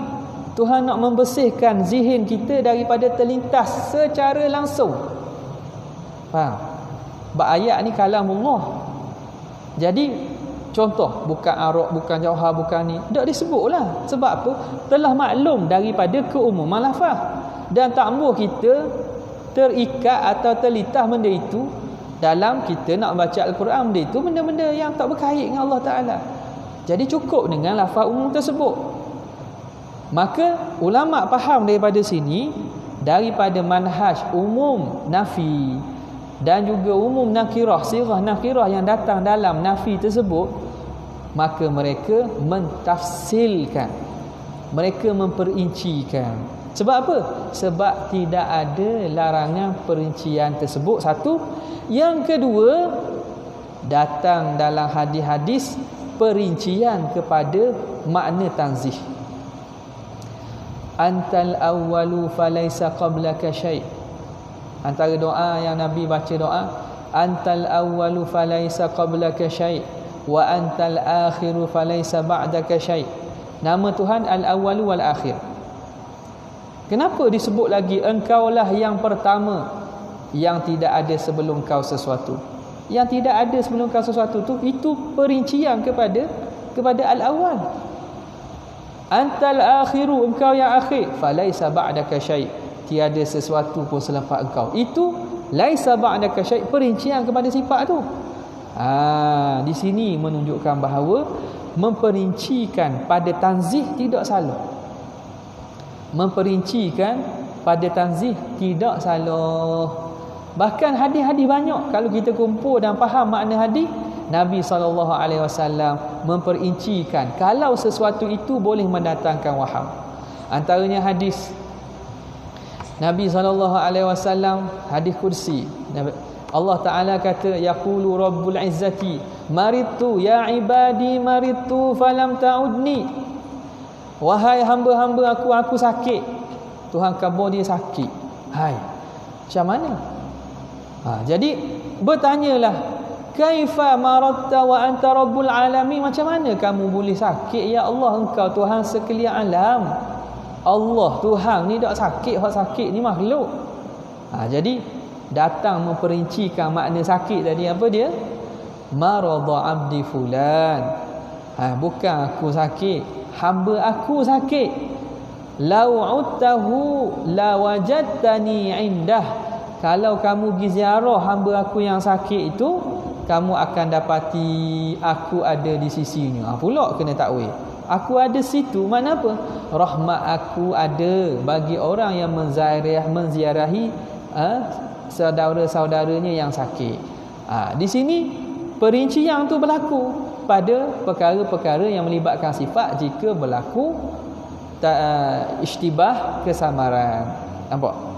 Speaker 1: Tuhan nak membersihkan zihin kita daripada terlintas secara langsung. Faham? Ayat ni kalamullah. Jadi contoh, bukan Arab, bukan Jauhar, bukan ni, tak disebutlah. Sebab apa? Telah maklum daripada keumuman lafaz, dan tak mahu kita terikat atau terlintas benda itu dalam kita nak baca Al-Quran. Benda itu benda-benda yang tak berkait dengan Allah Ta'ala. Jadi cukup dengan lafaz umum tersebut. Maka ulama faham daripada sini, daripada manhaj umum nafi dan juga umum nakirah, sirah nakirah yang datang dalam nafi tersebut, maka mereka mentafsilkan, mereka memperincikan. Sebab apa? Sebab tidak ada larangan perincian tersebut. Satu. Yang kedua, datang dalam hadis-hadis perincian kepada makna tanzih. Antal awwalu falaysa qablaka syai'. Antara doa yang Nabi baca, doa antal awwalu falaysa qablaka syai' wa antal akhiru falaysa ba'daka syai'. Nama Tuhan al-awwalu wal akhir. Kenapa disebut lagi engkaulah yang pertama, yang tidak ada sebelum kau sesuatu? Yang tidak ada sebelum kau sesuatu tu, itu perincian kepada al-awwal. Antal akhiru, engkau yang akhir, falaisa ba'daka syai', tiada sesuatu pun selepas engkau. Itu laisa ba'daka syai', perincian kepada sifat tu. Di sini menunjukkan bahawa memperincikan pada tanzih tidak salah. Memperincikan pada tanzih tidak salah. Bahkan hadis-hadis banyak, kalau kita kumpul dan faham makna hadis, Nabi SAW memperincikan kalau sesuatu itu boleh mendatangkan waham. Antaranya hadis Nabi SAW, hadis kursi. Allah Ta'ala kata, yaqulu Rabbul Izzati maritu ya ibadi maritu falam ta'udni. Wahai hamba-hamba aku sakit. Tuhan khabar dia sakit. Hai, macam mana? Jadi bertanyalah, kaifa maratta wa anta rabbul alamin, macam mana kamu boleh sakit ya Allah, engkau Tuhan sekalian alam. Allah Tuhan ni tak sakit, hak sakit ni makhluk. Jadi datang memperincikan makna sakit tadi, apa dia? Marada abdi fulan. Bukan aku sakit, hamba aku sakit. Lau uttahu la wajadtani indah. Kalau kamu pergi ziarah hamba aku yang sakit itu, kamu akan dapati aku ada di sisinya. Pula kena takwil. Aku ada situ, mana apa? Rahmat aku ada bagi orang yang menziarahi saudara-saudaranya yang sakit. Di sini perincian tu berlaku pada perkara-perkara yang melibatkan sifat jika berlaku ishtibah kesamaran. Nampak?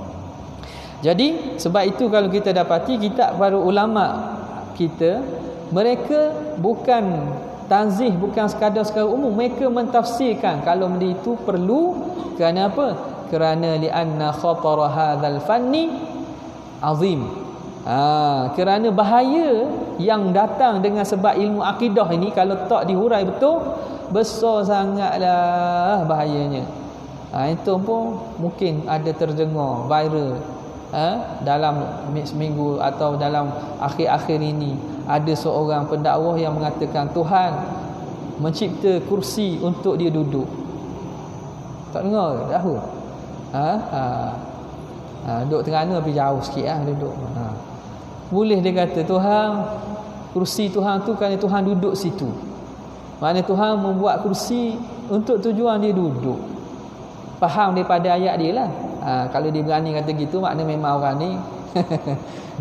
Speaker 1: Jadi sebab itu kalau kita dapati kitab para ulama kita, mereka bukan tanzih, bukan sekadar secara umum, mereka mentafsirkan kalau benda itu perlu. Kerana apa? Kerana li'anna khatara hadzal fanni azim. Kerana bahaya
Speaker 2: yang datang dengan sebab ilmu akidah ini, kalau tak dihurai betul, besar sangatlah bahayanya. Itu pun mungkin ada terdengar viral dalam seminggu atau dalam akhir-akhir ini. Ada seorang pendakwah yang mengatakan Tuhan mencipta kursi untuk dia duduk. Tak dengar ke? Tahu? Duduk Terengganu tapi jauh sikit duduk. Boleh dia kata Tuhan, kursi Tuhan tu kerana Tuhan duduk situ. Maknanya Tuhan membuat kursi untuk tujuan dia duduk. Faham daripada ayat dia lah. Kalau dia berani kata gitu, maknanya memang orang ni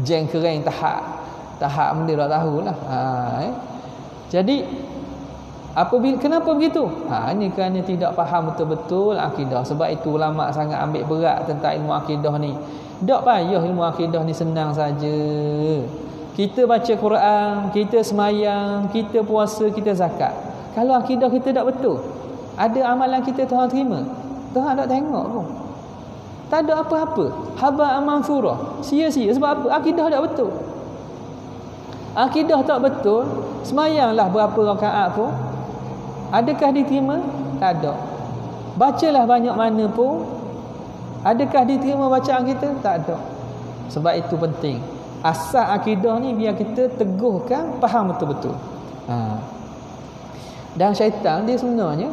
Speaker 2: jeng kering tahap benda tak tahulah. Jadi kenapa begitu? Ini kerana tidak faham betul-betul akidah. Sebab itu ulama sangat ambil berat tentang ilmu akidah ni. Tak payah ilmu akidah ni senang saja. Kita baca Quran, kita semayang, kita puasa, kita zakat. Kalau akidah kita tak betul, ada amalan kita Tuhan terima? Tuhan tak tengok pun. Tak ada apa-apa. Haba'an mansurah. Sia-sia. Sebab apa? Akidah tak betul. Akidah tak betul, semayanglah berapa rakaat pun, adakah diterima? Tak ada. Bacalah banyak mana pun, adakah diterima bacaan kita? Tak ada. Sebab itu penting. Asas akidah ni biar kita teguhkan, faham betul-betul. Dan syaitan dia sebenarnya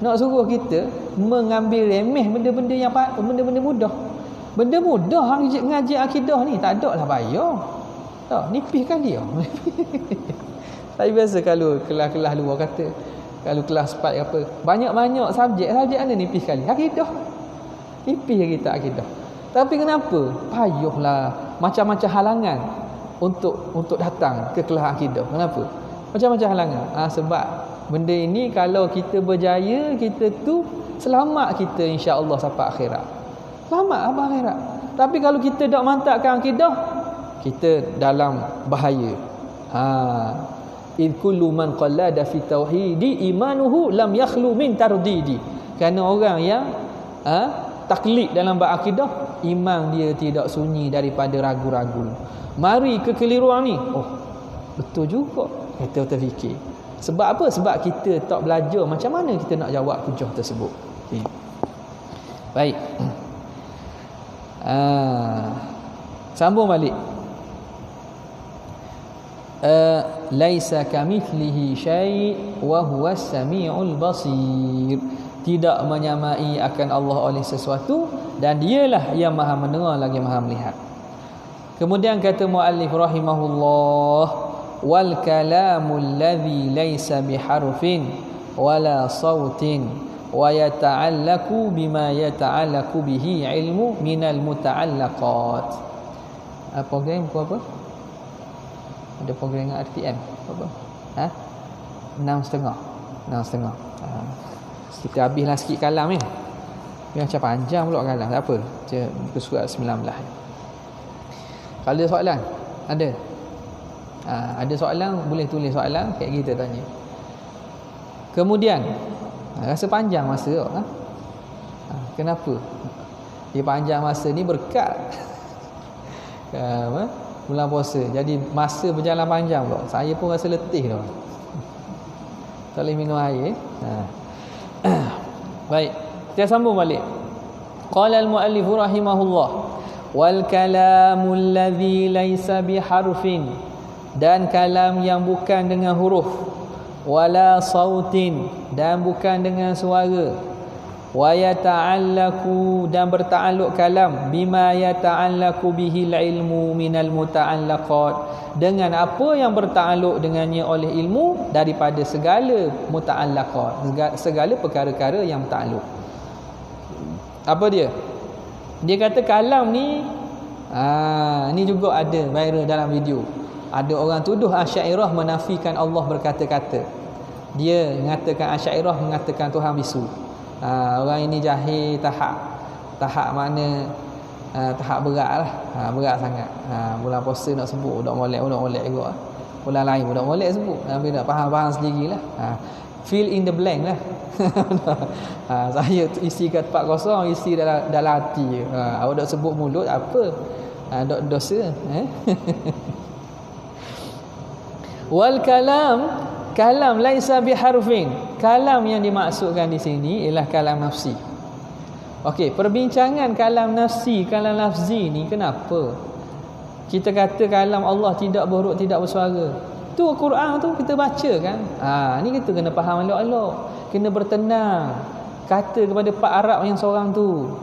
Speaker 2: nak suruh kita mengambil remeh benda-benda yang benda-benda mudah. Benda mudah ngaji akidah ni tak ada lah payah. Tak, nipis kali. Saya biasa kalau kelas-kelas luar kata, kalau kelas 4 apa, banyak-banyak subjek ada nipis kali. Akidah. Nipis kita akidah. Tapi kenapa? Payahlah macam-macam halangan untuk datang ke kelas akidah. Kenapa? Macam-macam halangan. Sebab benda ini kalau kita berjaya, kita tu selamat kita insya-Allah sampai akhirat. Selamat apa akhirat. Tapi kalau kita tak mantapkan akidah, kita dalam bahaya. In kullu man qallada fi tauhidi imanuhu lam yakhlu min tardidi. Kerana orang yang taklid dalam bab akidah, iman dia tidak sunyi daripada ragu-ragu. Mari kekeliruan ni, betul juga kita terfikir. Sebab apa? Sebab kita tak belajar macam mana kita nak jawab hujah tersebut. Okay. Baik. Sambung balik. Laisa kamithlihi syai' wa huwas samiul basir. Tidak menyamai akan Allah oleh sesuatu, dan dialah yang maha mendengar lagi maha melihat. Kemudian kata muallif rahimahullah, wal kalamul ladzi laisa biharfin wala sautin wa yata'allaqu bima yata'allaqu bihi ilmu minal muta'allaqat. Program apa? Ada program dengan RTM apa? 6.5. Kita habislah sikit kalam ni. Macam panjang pula kalam. Tak apa. Muka surat 19. Kalau ada soalan, ada. Ada soalan, boleh tulis soalan, kayak kita tanya. Kemudian rasa panjang masa tak? Kenapa? Dia panjang masa ni berkat bulan puasa. Jadi masa berjalan panjang pula. Saya pun rasa letih dah. Tak boleh minum air. Baik, kita sambung balik. Qala al-muallif rahimahullah, wal kalamul ladzi laisa biharfin, dan kalam yang bukan dengan huruf, wala sautin, dan bukan dengan suara, wa yata'allaqu, dan berta'alluq kalam, bima yata'allaqu bihil ilmu minal muta'allaqat, dengan apa yang berta'alluq dengannya oleh ilmu daripada segala muta'allaqat, segala perkara-perkara yang berta'alluq. Apa dia? Dia kata kalam ni ni juga ada viral dalam video. Ada orang tuduh Asy'ariyah menafikan Allah berkata-kata. Dia mengatakan Asy'ariyah mengatakan Tuhan bisu. Orang ini jahil tahap mana tahap berat lah. Berat sangat. Bulan puasa nak sebut budak molek juga. Bulan lain budak molek sebut. Tapi nak faham sendirilah. Fill in the blank lah. Saya isi kat tempat kosong, isi dalam hati. Awak dak sebut mulut apa? Dak dosa. Wal kalam laisa biharfin. Kalam yang dimaksudkan di sini ialah kalam nafsi. Okey, perbincangan kalam nafsi, kalam lafzi ni kenapa kita kata kalam Allah tidak berhuruf, tidak bersuara? Tu Quran tu kita baca kan. Ni kita kena faham elok-elok. Kena bertenang. Kata kepada Pak Arab yang seorang tu,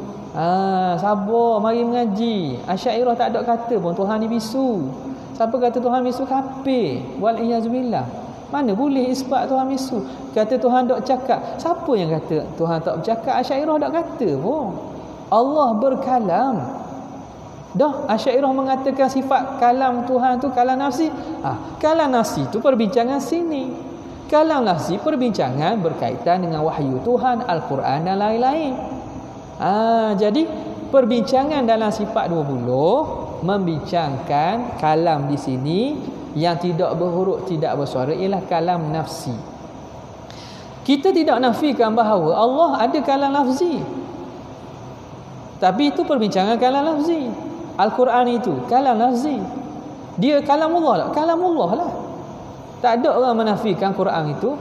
Speaker 2: sabar, mari mengaji. Asy'ariyah tak ada kata pun Tuhan ni bisu. Siapa kata Tuhan bisu kafir. Wal iyazubillah. Mana boleh isbat Tuhan bisu? Kata Tuhan tak cakap. Siapa yang kata Tuhan tak bercakap? Asy'ariyah tak kata pun. Allah berkalam. Dah, Asy'ariyah mengatakan sifat kalam Tuhan tu kalam nafsi. Kalam nafsi tu perbincangan sini. Kalam nafsi perbincangan berkaitan dengan wahyu Tuhan, Al-Quran dan lain-lain. Jadi perbincangan dalam sifat 20 membincangkan kalam di sini yang tidak berhuruf, tidak bersuara ialah kalam nafsi. Kita tidak nafikan bahawa Allah ada kalam lafzi. Tapi itu perbincangan kalam lafzi. Al-Quran itu kalam lafzi. Dia kalamullah tak? Kalamullah lah. Tak ada orang menafikan Quran itu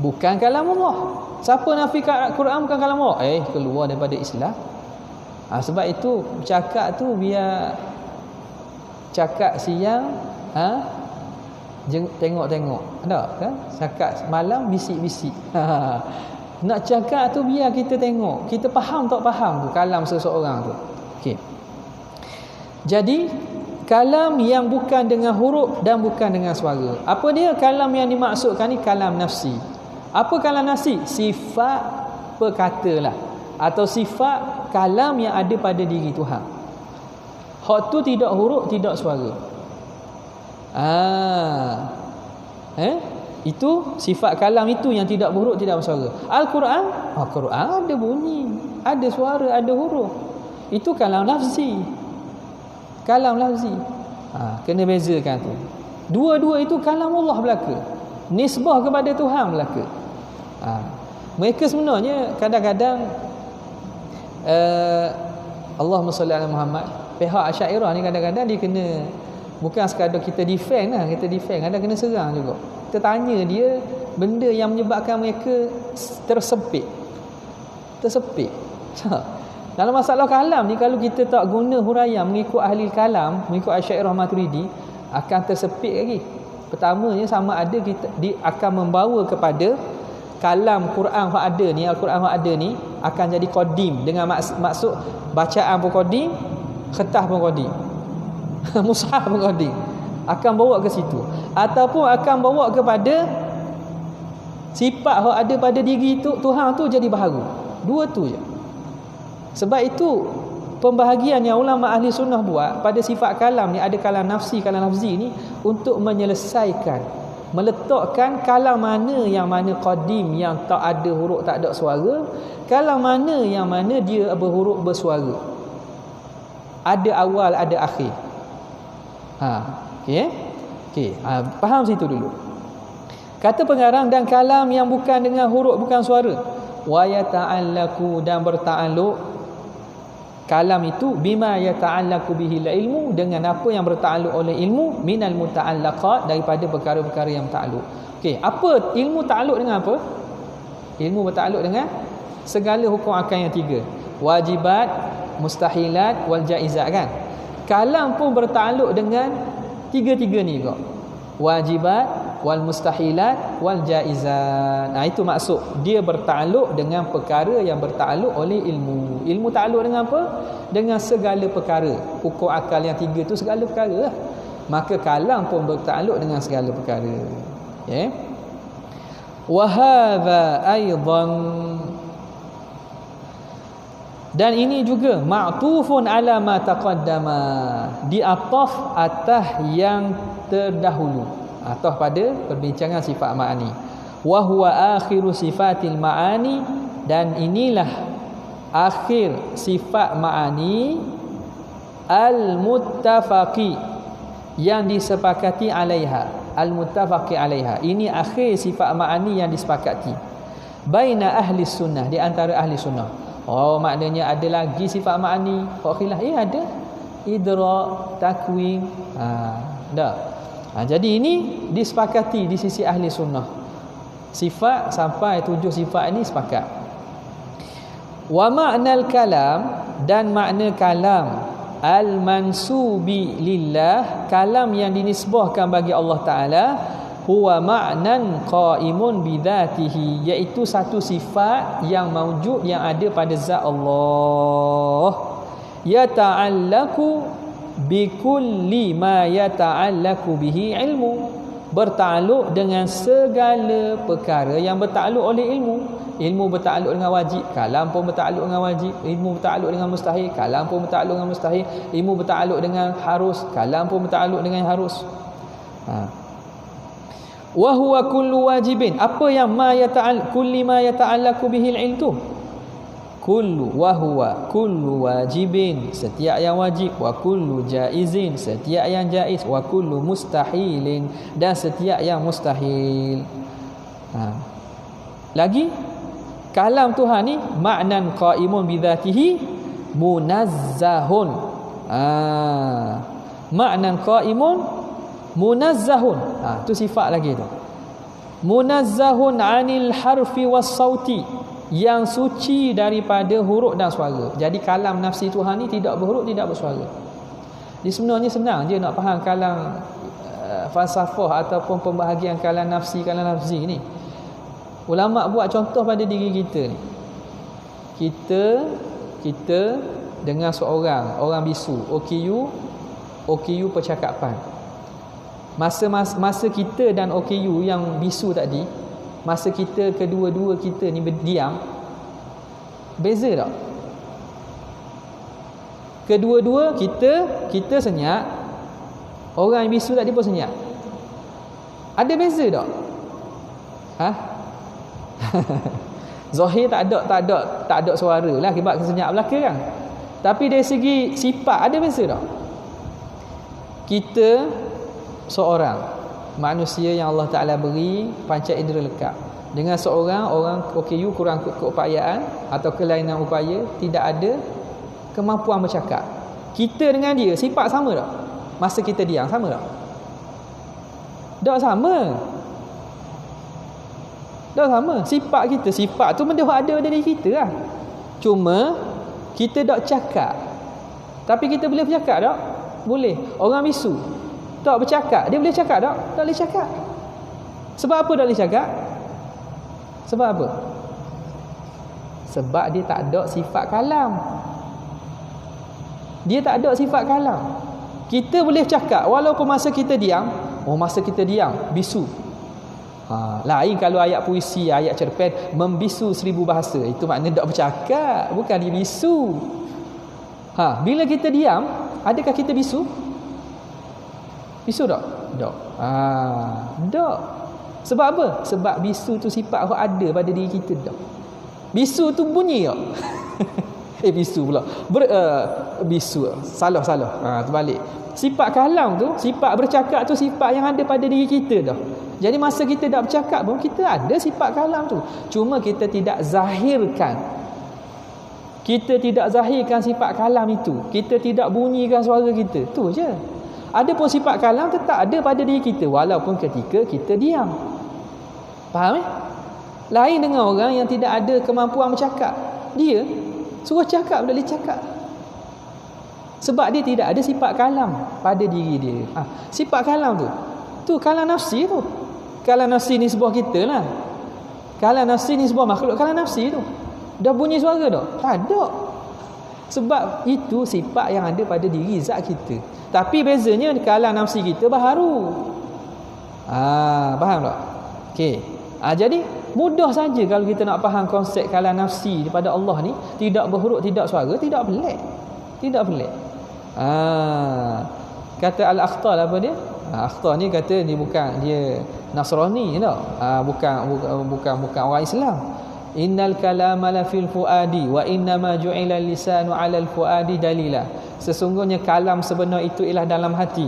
Speaker 2: bukan kalamullah. Siapa nafikan Quran bukan kalamullah? Keluar daripada Islam. Sebab itu cakap tu biar cakap siang, tengok-tengok. Ada kan? Cakap malam bisik-bisik. Nak cakap tu biar kita tengok. Kita faham tak faham tu kalam seseorang tu. Okey. Jadi kalam yang bukan dengan huruf dan bukan dengan suara. Apa dia kalam yang dimaksudkan ni? Kalam nafsi. Apa kalam nafsi? Sifat perkata lah, atau sifat kalam yang ada pada diri Tuhan. Hak tu tidak huruf, tidak suara. Itu sifat kalam itu yang tidak berhuruf, tidak bersuara. Al-Quran, Al-Quran ada bunyi, ada suara, ada huruf. Itu kalam lafzi. Kalam lafzi. Kena bezakan tu. Dua-dua itu kalam Allah belaka. Nisbah kepada Tuhan belaka. Mereka sebenarnya kadang-kadang Allahumma salli ala Muhammad, pihak Asy'ariyah ni kadang-kadang dia kena, bukan sekadar kita defend lah, kita defend, kadang kena serang juga. Kita tanya dia benda yang menyebabkan mereka tersepit. Dalam masalah kalam ni, kalau kita tak guna huraian mengikut ahli kalam, mengikut Asy'ariyah Maturidi, akan tersepit lagi. Pertamanya sama ada kita akan membawa kepada kalam Quran yang ada ni, Al-Quran yang ada ni akan jadi qadim, dengan maksud bacaan pun qadim, khetah pun qadim, mushaf pun qadim, akan bawa ke situ. Ataupun akan bawa kepada sifat yang ada pada diri tu Tuhan tu jadi baharu. Dua tu je. Sebab itu pembahagian yang ulama ahli sunnah buat pada sifat kalam ni, ada kalam nafsi, kalam lafzi ni, untuk menyelesaikan, meletakkan kalam mana yang mana qadim, yang tak ada huruf, tak ada suara, kalam mana yang mana dia berhuruf, bersuara, ada awal, ada akhir. Okey, faham situ dulu. Kata pengarang, dan kalam yang bukan dengan huruf, bukan suara, wa yata'allaku, dan berta'alluq kalam itu bima yata'allaku bihil ilmu, dengan apa yang berta'alluq oleh ilmu, minal muta'allaqat, daripada perkara-perkara yang ta'alluq. Okey, apa ilmu ta'alluq dengan apa? Ilmu berta'alluq dengan segala hukum akal yang tiga, wajibat, mustahilat, wal jaizat kan. Kalam pun berta'alluq dengan tiga-tiga ni juga, wajibat, wal mustahilat, wal jaizat. Itu maksud dia bertakluk dengan perkara yang bertakluk oleh ilmu. Ilmu takluk dengan apa? Dengan segala perkara. Hukum akal yang tiga tu segala perkara lah. Maka kalam pun bertakluk dengan segala perkara. Wa hadza aidan, dan ini juga ma'tufun ala ma taqaddama, diataf atas yang terdahulu, atau pada perbincangan sifat ma'ani. Wa huwa akhiru sifatil ma'ani, dan inilah akhir sifat ma'ani al-muttafaqi, yang disepakati alaiha. Al-muttafaqi alaiha, ini akhir sifat ma'ani yang disepakati baina ahli sunnah, di antara ahli sunnah. Maknanya ada lagi sifat ma'ani khilaf. Ada idrak, takwin, dah. Jadi ini disepakati di sisi ahli sunnah. Sifat sampai 7 sifat ini sepakat. Wa ma'nal kalam, dan makna kalam al-mansubi lillah, kalam yang dinisbahkan bagi Allah Ta'ala, huwa ma'nan qaimun bidhatihi, iaitu satu sifat yang mawjud, yang ada pada zat Allah. Yata'allaku bikulli ma yata'allaku bihi ilmu, bertakluk dengan segala perkara yang bertakluk oleh ilmu. Ilmu bertakluk dengan wajib, kalam pun bertakluk dengan wajib. Ilmu bertakluk dengan mustahil, kalam pun bertakluk dengan mustahil. Ilmu bertakluk dengan harus, kalam pun bertakluk dengan harus. Wa huwa kullu wajibin, apa yang kulli ma yata'allaku bihi ilm tu? Kullu, wa huwa kullu wajibin, setiap yang wajib, wa kullu jaizin, setiap yang jaiz, wa kullu mustahilin, dan setiap yang mustahil. Lagi kalam Tuhan ni ma'nan qaimun bidzatihi munazzahun. Ma'nan qaimun munazzahun. Tu sifat lagi tu. Munazzahun 'anil harfi was sauti, yang suci daripada huruf dan suara. Jadi kalam nafsi Tuhan ni tidak berhuruf, tidak bersuara. Dia sebenarnya senang je nak faham kalam falsafah ataupun pembahagian kalam nafsi ni. Ulama buat contoh pada diri kita ni. Kita dengan seorang orang bisu, OKU percakapan. Masa kita dan OKU yang bisu tadi, masa kita kedua-dua kita ni berdiam, beza tak? Kedua-dua kita senyap, orang yang bisu tadi pun senyap. Ada beza tak? Zahir tak ada suara lah akibat senyap belaka kan. Tapi dari segi sifat ada beza tak? Kita seorang manusia yang Allah Ta'ala beri panca indera lekap, dengan seorang orang OKU kurang keupayaan atau kelainan upaya, tidak ada kemampuan bercakap. Kita dengan dia sifat sama tak? Masa kita diam sama tak? Tak sama. Sifat kita, sifat tu benda ada pada diri kita lah. Cuma kita tak cakap. Tapi kita boleh bercakap tak? Boleh. Orang bisu tak bercakap, dia boleh cakap tak? Tak boleh cakap. Sebab apa tak boleh cakap? Sebab apa? Sebab dia tak ada sifat kalam. Dia tak ada sifat kalam. Kita boleh cakap walaupun masa kita diam. Masa kita diam bisu. Lain kalau ayat puisi, ayat cerpen membisu 1000 bahasa, itu maknanya tak bercakap, bukan dia bisu. Bila kita diam, adakah kita bisu? Bisu tak? Tak. Tak. Sebab apa? Sebab bisu tu sifat yang ada pada diri kita tak. Bisu tu bunyi tak? Bisu pula. Bisu. Salah. Terbalik. Sifat kalam tu, sifat bercakap tu sifat yang ada pada diri kita dah. Jadi masa kita tak bercakap pun kita ada sifat kalam tu. Cuma kita tidak zahirkan. Kita tidak zahirkan sifat kalam itu. Kita tidak bunyikan suara kita. Tu je. Adapun sifat kalam tetap ada pada diri kita walaupun ketika kita diam. Faham? Lain dengan orang yang tidak ada kemampuan bercakap. Dia suruh cakap boleh cakap. Sebab dia tidak ada sifat kalam pada diri dia. Sifat kalam tu kalam nafsi tu. Kalam nafsi ni sebuah kita lah. Kalam nafsi ni sebuah makhluk. Kalam nafsi tu dah bunyi suara tak? Tak ada. Sebab itu sifat yang ada pada diri zat kita. Tapi bezanya kalam nafsi kita baharu. Faham tak? Okey. Jadi mudah saja kalau kita nak faham konsep kalam nafsi daripada Allah ni, tidak berhuruf, tidak suara, tidak pelik. Tidak pelik. Kata Al-Akhtal apa dia? Akhtal ni kata dia bukan, dia Nasrani tau. Bukan orang Islam. Innal kalama la fil fuadi wa innama ju'ila lisanu 'alal fuadi dalila. Sesungguhnya kalam sebenar itu ialah dalam hati,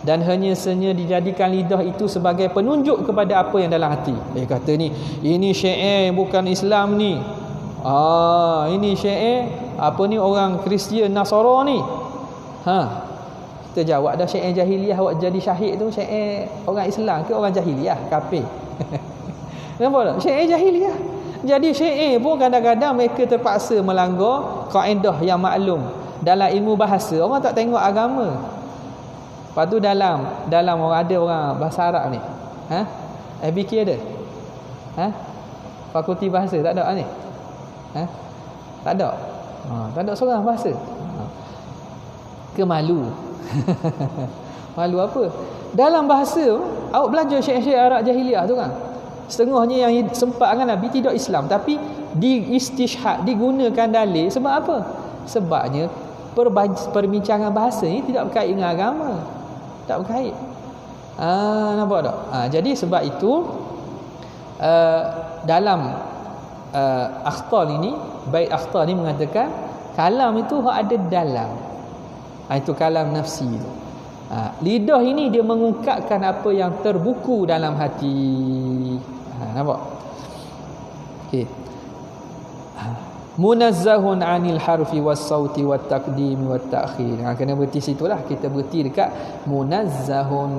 Speaker 2: dan hanya dijadikan lidah itu sebagai penunjuk kepada apa yang dalam hati. Dia kata ni, ini syair bukan Islam ni. Ini syair apa ni, orang Kristian Nasara ni. Kita jawab dah syair jahiliah awak jadi syahid tu syair orang Islam ke orang jahiliah kafir? Nampak tak? Syair jahiliah. Jadi syair pun kadang-kadang mereka terpaksa melanggar kaedah yang maklum dalam ilmu bahasa. Orang tak tengok agama. Lepas tu dalam orang ada orang bahasa Arab ni. FBK ada? Fakulti bahasa tak ada ni? Tak ada. Tak ada seorang bahasa. Ke malu. Malu apa? Dalam bahasa awak belajar syair-syair Arab jahiliah tu kan. Setengahnya yang sempat dengan Nabi tidak Islam, tapi diistishhad, digunakan dalil. Sebab apa? Sebabnya perbincangan bahasa ni tidak berkait dengan agama. Tak berkait. Nampak tak? Jadi sebab itu dalam akhtar ini, bait akhtar ni mengatakan kalam itu ada dalam. Itu kalam nafsi itu. Lidah ini dia mengungkapkan apa yang terbuku dalam hati. Nampak? Okey. Munazzahun 'anil harfi was sauti wat taqdim wat ta'khir. Kena berhenti situlah. Kita berhenti dekat munazzahun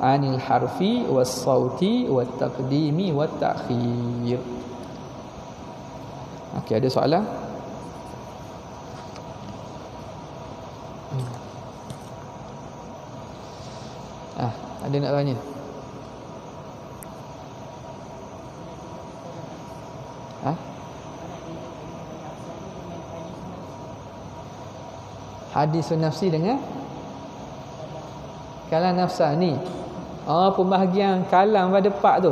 Speaker 2: 'anil harfi was sauti wat taqdimi wat ta'khir. Okey, ada soalan? Ada nak tanya? Hadisun nafsi dengan kalam nafsani. Pembahagian kalam pada part tu.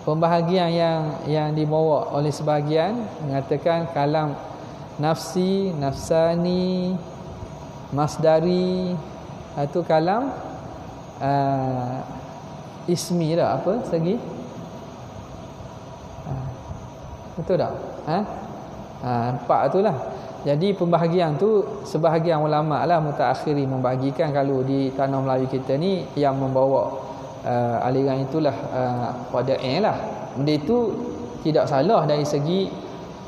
Speaker 2: Pembahagian yang dibawa oleh sebahagian mengatakan kalam nafsi, nafsani, masdari, itu kalam ismi dah. Apa lagi? Betul tak? Empat tu lah. Jadi pembahagian tu sebahagian ulama lah mutaakhirin membahagikan kalau di tanah Melayu kita ni yang membawa aliran itulah pada lah. Benda itu tidak salah dari segi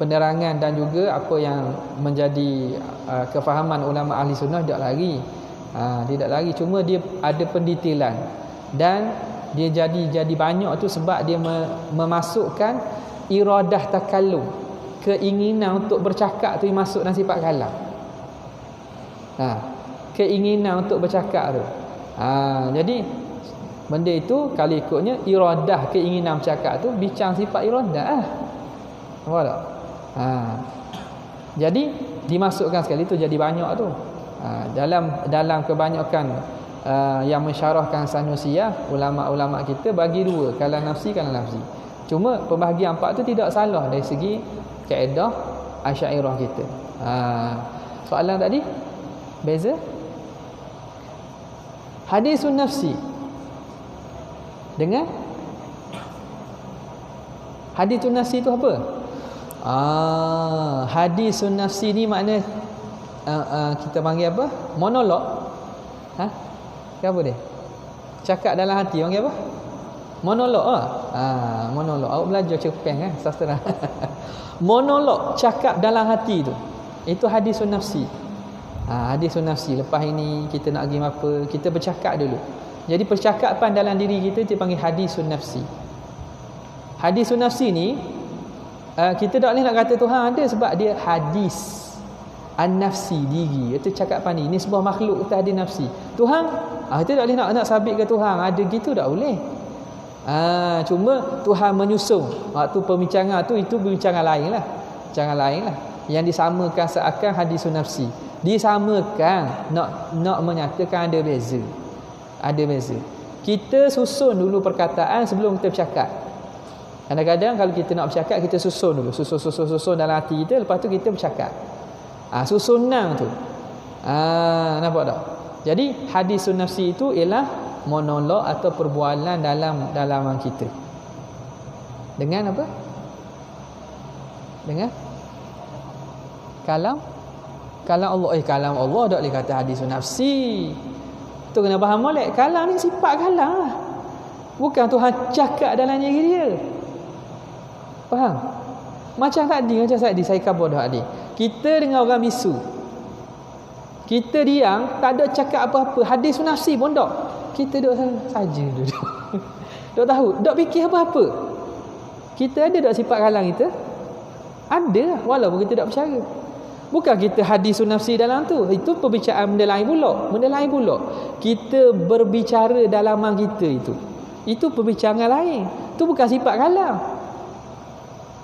Speaker 2: penerangan dan juga apa yang menjadi kefahaman ulama ahli sunnah tidak lari. Cuma dia ada pendetailan dan dia jadi banyak tu sebab dia memasukkan iradah takallum, keinginan untuk bercakap tu masuk dalam sifat kalam. Keinginan untuk bercakap tu. Jadi benda itu kalau ikutnya iradah, keinginan bercakap tu bincang sifat iradah. Nampak tak? Jadi dimasukkan sekali tu jadi banyak tu. Dalam kebanyakan yang mensyarahkan Sanusiyah, ulama-ulama kita bagi dua, kalam nafsi, kalam lafzi. Cuma pembahagian empat tu tidak salah dari segi kaedah Asy'ariyah kita. Soalan tadi beza hadisun nafsi dengan hadisun nafsi tu apa? Hadisun nafsi ni makna kita panggil apa? Monolog. Apa dia? Cakap dalam hati panggil apa? Monolog monolog. Awak belajar cerpen kan, sastra. Monolog, cakap dalam hati tu. Itu hadisun nafsi. Hadisun nafsi. Lepas ini kita nak pergi apa, kita bercakap dulu. Jadi percakapan dalam diri kita dipanggil hadisun nafsi. Hadisun nafsi ni kita tak boleh nak kata Tuhan ada sebab dia hadis an-nafsi, diri. Itu cakapan ni. Ini sebuah makhluk kita hadis nafsi. Tuhan kita tak boleh nak sabit ke Tuhan ada gitu, tak boleh. Cuma Tuhan menyusung waktu perbincangan tu, itu perbincangan lain lah. Perbincangan lain lah yang disamakan seakan hadisun nafsi. Disamakan nak menyatakan ada beza. Ada beza. Kita susun dulu perkataan sebelum kita bercakap. Kadang-kadang kalau kita nak bercakap, kita susun dulu. Susun dalam hati kita, lepas tu kita bercakap. Susunan tu. Nampak tak? Jadi hadisun nafsi itu ialah monolog atau perbualan dalam kita. Dengan apa? Dengan kalam Allah. Kalam Allah tak boleh kata hadisun nafsi. Tu kena faham molek. Kalam ni sifat kalam lah. Bukan Tuhan cakap dalam diri dia. Faham? Macam tadi saya khabar dah tadi. Kita dengan orang bisu, kita diam, tak ada cakap apa-apa, hadis nafsi pun tak. Kita duduk saja duduk. Duk tahu, duk fikir apa-apa. Kita ada tak sifat kalam kita? Ada, walaupun kita tak percaya. Bukan kita hadis nafsi dalam tu. Itu perbicaraan benda lain pula. Benda lain pula. Kita berbicara dalaman kita itu. Itu perbicaraan lain. Itu bukan sifat kalam.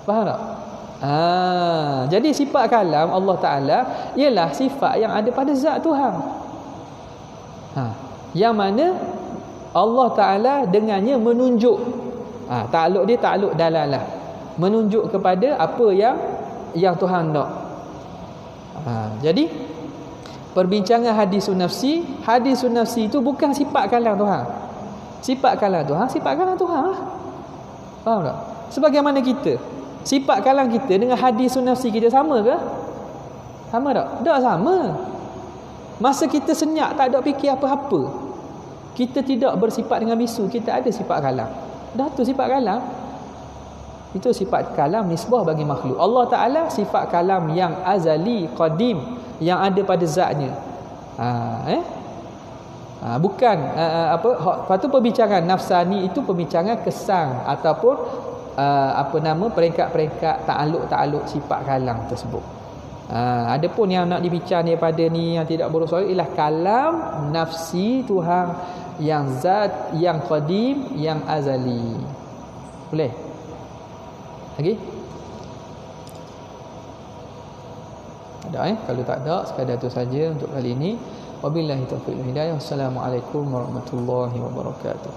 Speaker 2: Faham tak? Jadi sifat kalam Allah Ta'ala ialah sifat yang ada pada zat Tuhan. Yang mana Allah Ta'ala dengannya menunjuk. Takluk dia takluk dalalah. Menunjuk kepada apa yang Tuhan nak. Jadi perbincangan hadisun nafsi itu bukan sifat kalam Tuhan. Sifat kalam Tuhan lah. Faham tak? Sebagaimana kita, sifat kalam kita dengan hadisun nafsi kita sama ke? Sama tak? Tak sama. Masa kita senyap tak ada fikir apa-apa, kita tidak bersifat dengan bisu, kita ada sifat kalam. Dah tu sifat kalam. Itu sifat kalam nisbah bagi makhluk. Allah Ta'ala sifat kalam yang azali, qadim, yang ada pada zatnya. Bukan lepas tu perbicaraan nafsani itu perbicaraan kesang ataupun peringkat-peringkat ta'aluk sifat kalam tersebut. Adapun yang nak dibincang daripada ni yang tidak bersuara ialah kalam nafsi Tuhan yang zat, yang qadim, yang azali. Boleh? Lagi? Ada Kalau tak ada, sekadar itu saja untuk kali ini. Wabillahi taufiq wal hidayah. Wassalamualaikum warahmatullahi wabarakatuh.